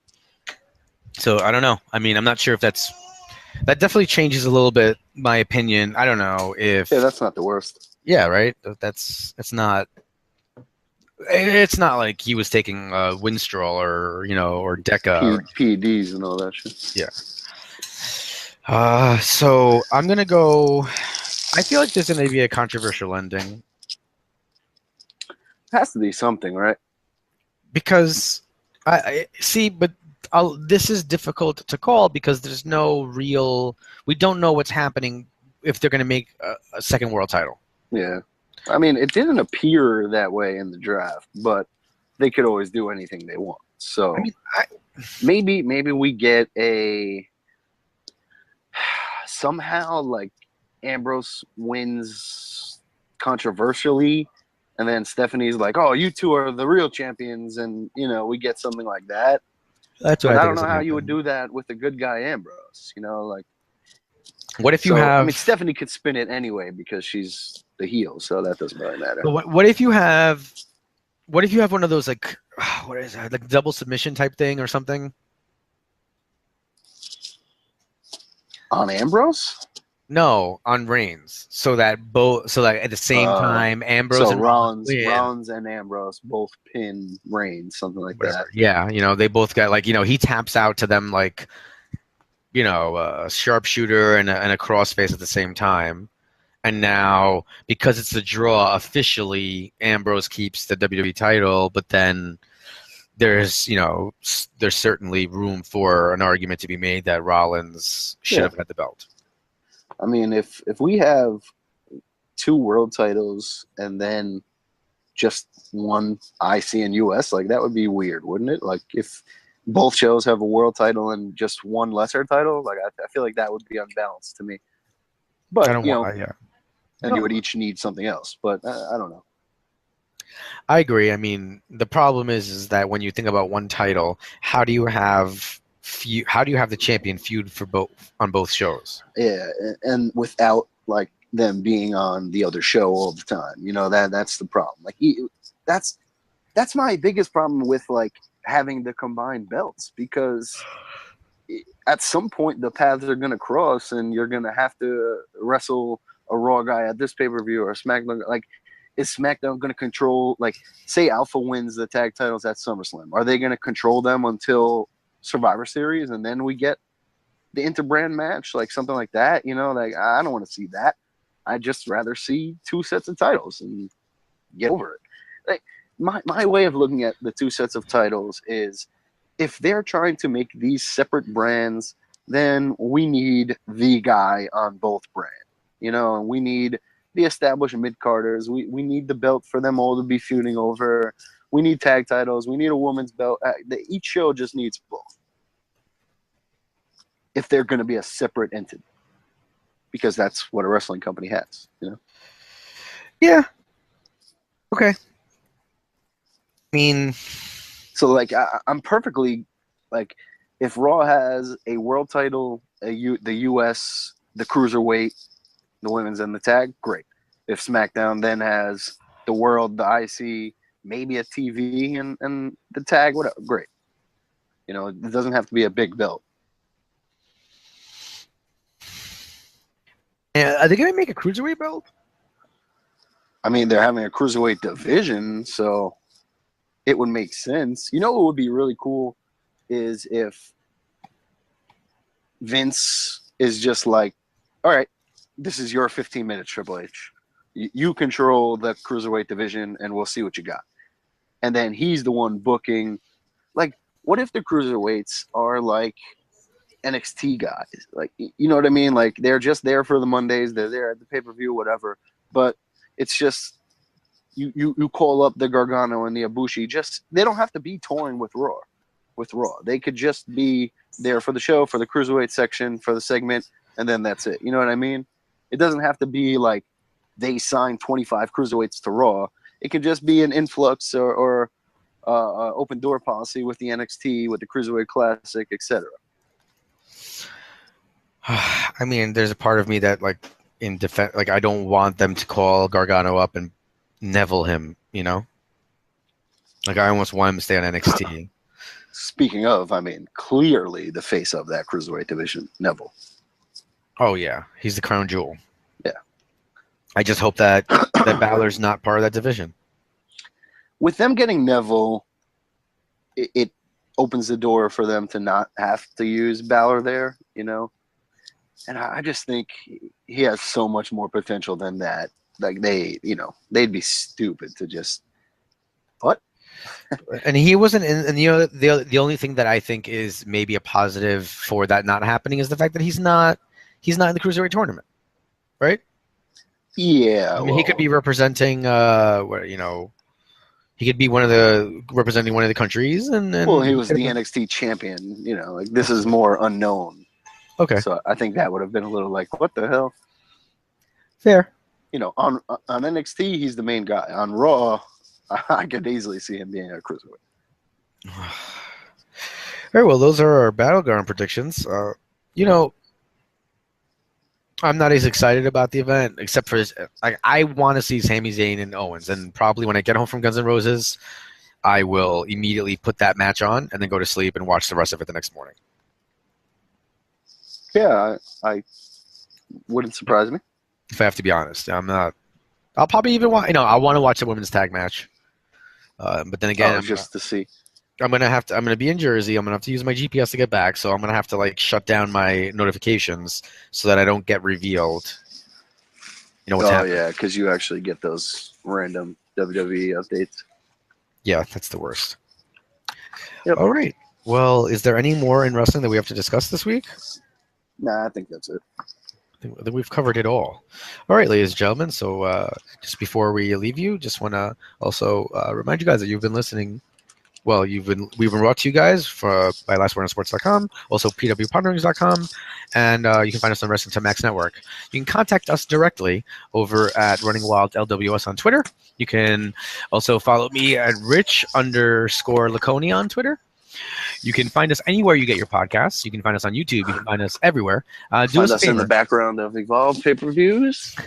So I don't know. I'm not sure if that definitely changes a little bit my opinion. I don't know if. Yeah, that's not the worst. Yeah, right. It's not like he was taking Winstrol or Deca PEDs and all that shit. Yeah. So I'm gonna go. I feel like there's gonna be a controversial ending. It has to be something, right? Because I see, but this is difficult to call because there's no real. We don't know what's happening if they're gonna make a second world title. Yeah. It didn't appear that way in the draft, but they could always do anything they want. So maybe we get somehow Ambrose wins controversially, and then Stephanie's like, "Oh, you two are the real champions," and we get something like that. That's what I don't know how you would do that with a good guy Ambrose. What if you have? Stephanie could spin it anyway because she's the heel, so that doesn't really matter. But what if you have? What if you have one of those what is that, double submission type thing or something? On Ambrose? No, on Reigns. So that at the same time, Ambrose and Rollins and Ambrose both pin Reigns, something like that. Yeah, they both got he taps out to them a sharpshooter and a crossface at the same time. And now, because it's a draw, officially Ambrose keeps the WWE title, but then there's certainly room for an argument to be made that Rollins should have had the belt. If we have two world titles and then just one IC and US, that would be weird, wouldn't it? If both shows have a world title and just one lesser title, I feel like that would be unbalanced to me. But and you would each need something else. But I don't know. I agree. The problem is that when you think about one title, how do you have the champion feud on both shows? Yeah, and without them being on the other show all the time, that's the problem. That's my biggest problem with having the combined belts, because at some point the paths are going to cross and you're going to have to wrestle a Raw guy at this pay-per-view or a SmackDown. Like, is SmackDown going to control, like, say Alpha wins the tag titles at SummerSlam. Are they going to control them until Survivor Series and then we get the interbrand match, like something like that? You know, like, I don't want to see that. I'd just rather see 2 sets of titles and get over it. Like, my way of looking at the 2 sets of titles is, if they're trying to make these separate brands, then we need the guy on both brands. You know, and we need the established mid-carders. We need the belt for them all to be feuding over. We need tag titles. We need a woman's belt. Each show just needs both, if they're going to be a separate entity, because that's what a wrestling company has, you know? Yeah. Okay. I mean, so like I'm perfectly, like, if Raw has a world title, the US, the Cruiserweight, the women's, and the tag, great. If SmackDown then has the world, the IC, maybe a TV and the tag, whatever, great. You know, it doesn't have to be a big belt. yeah, are they going to make a Cruiserweight belt? I mean, they're having a Cruiserweight division, so it would make sense. You know what would be really cool is if Vince is just like, all right, this is your 15 minutes, Triple H. You control the Cruiserweight division, and we'll see what you got. And then he's the one booking. Like, what if the Cruiserweights are like NXT guys? Like, you know what I mean? Like, they're just there for the Mondays. They're there at the pay-per-view, whatever. But it's just, you call up the Gargano and the Ibushi. Just, they don't have to be touring with Raw. They could just be there for the show, for the Cruiserweight section, for the segment, and then that's it. You know what I mean? It doesn't have to be like they signed 25 Cruiserweights to Raw. It could just be an influx or open door policy with the NXT, with the Cruiserweight Classic, etc. I mean, there's a part of me that, like, in defense, like, I don't want them to call Gargano up and Neville him, you know? Like, I almost want him to stay on NXT. Speaking of, I mean, clearly the face of that Cruiserweight division, Neville. Oh, yeah. He's the crown jewel. Yeah. I just hope that Balor's not part of that division. With them getting Neville, it opens the door for them to not have to use Balor there, you know? And I just think he has so much more potential than that. Like, they'd be stupid to just, what? And he wasn't in, and you know, the only thing that I think is maybe a positive for that not happening is the fact that he's not in the Cruiserweight tournament, right? Yeah. I mean, he could be representing, you know, he could be representing one of the countries, and well, he was the NXT champion. You know, like, this is more unknown. Okay. So I think that would have been a little like, what the hell? Fair. You know, on NXT, he's the main guy. On Raw, I could easily see him being a Cruiserweight. Very well. Those are our Battleground predictions. You know, I'm not as excited about the event, except for I want to see Sami Zayn and Owens, and probably when I get home from Guns N' Roses, I will immediately put that match on and then go to sleep and watch the rest of it the next morning. Yeah, I wouldn't surprise me. If I have to be honest, I'm not. I'll probably even want. You know, I want to watch the women's tag match, but then again, just to see. I'm gonna be in Jersey. I'm gonna have to use my GPS to get back, so I'm gonna have to, like, shut down my notifications so that I don't get revealed. You know what's happening? Yeah, because you actually get those random WWE updates. Yeah, that's the worst. Yep. All right. Well, is there any more in wrestling that we have to discuss this week? Nah, I think that's it. I think we've covered it all. All right, ladies and gentlemen. So just before we leave you, just want to also remind you guys that you've been listening. Well, we've been brought to you guys by lastwordonsports.com, also pwponderings.com, and you can find us on Wrestling to Max Network. You can contact us directly over at Running Wild LWS on Twitter. You can also follow me at Rich_Laconia on Twitter. You can find us anywhere you get your podcasts. You can find us on YouTube. You can find us everywhere. Find us in the background of Evolve pay-per-views.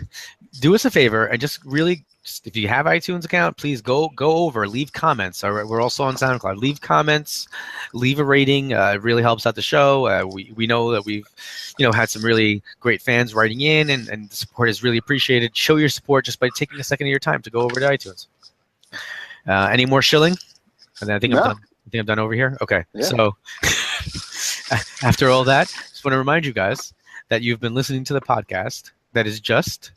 Do us a favor and just really just if you have iTunes account, please go over, leave comments. All right, we're also on SoundCloud. Leave comments, leave a rating. It really helps out the show. We know that we've had some really great fans writing in, and the support is really appreciated. Show your support just by taking a second of your time to go over to iTunes. Any more shilling? And then I think I'm done over here. Okay, Yeah. So after all that, just want to remind you guys that you've been listening to the podcast that is just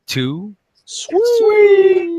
too Sweet.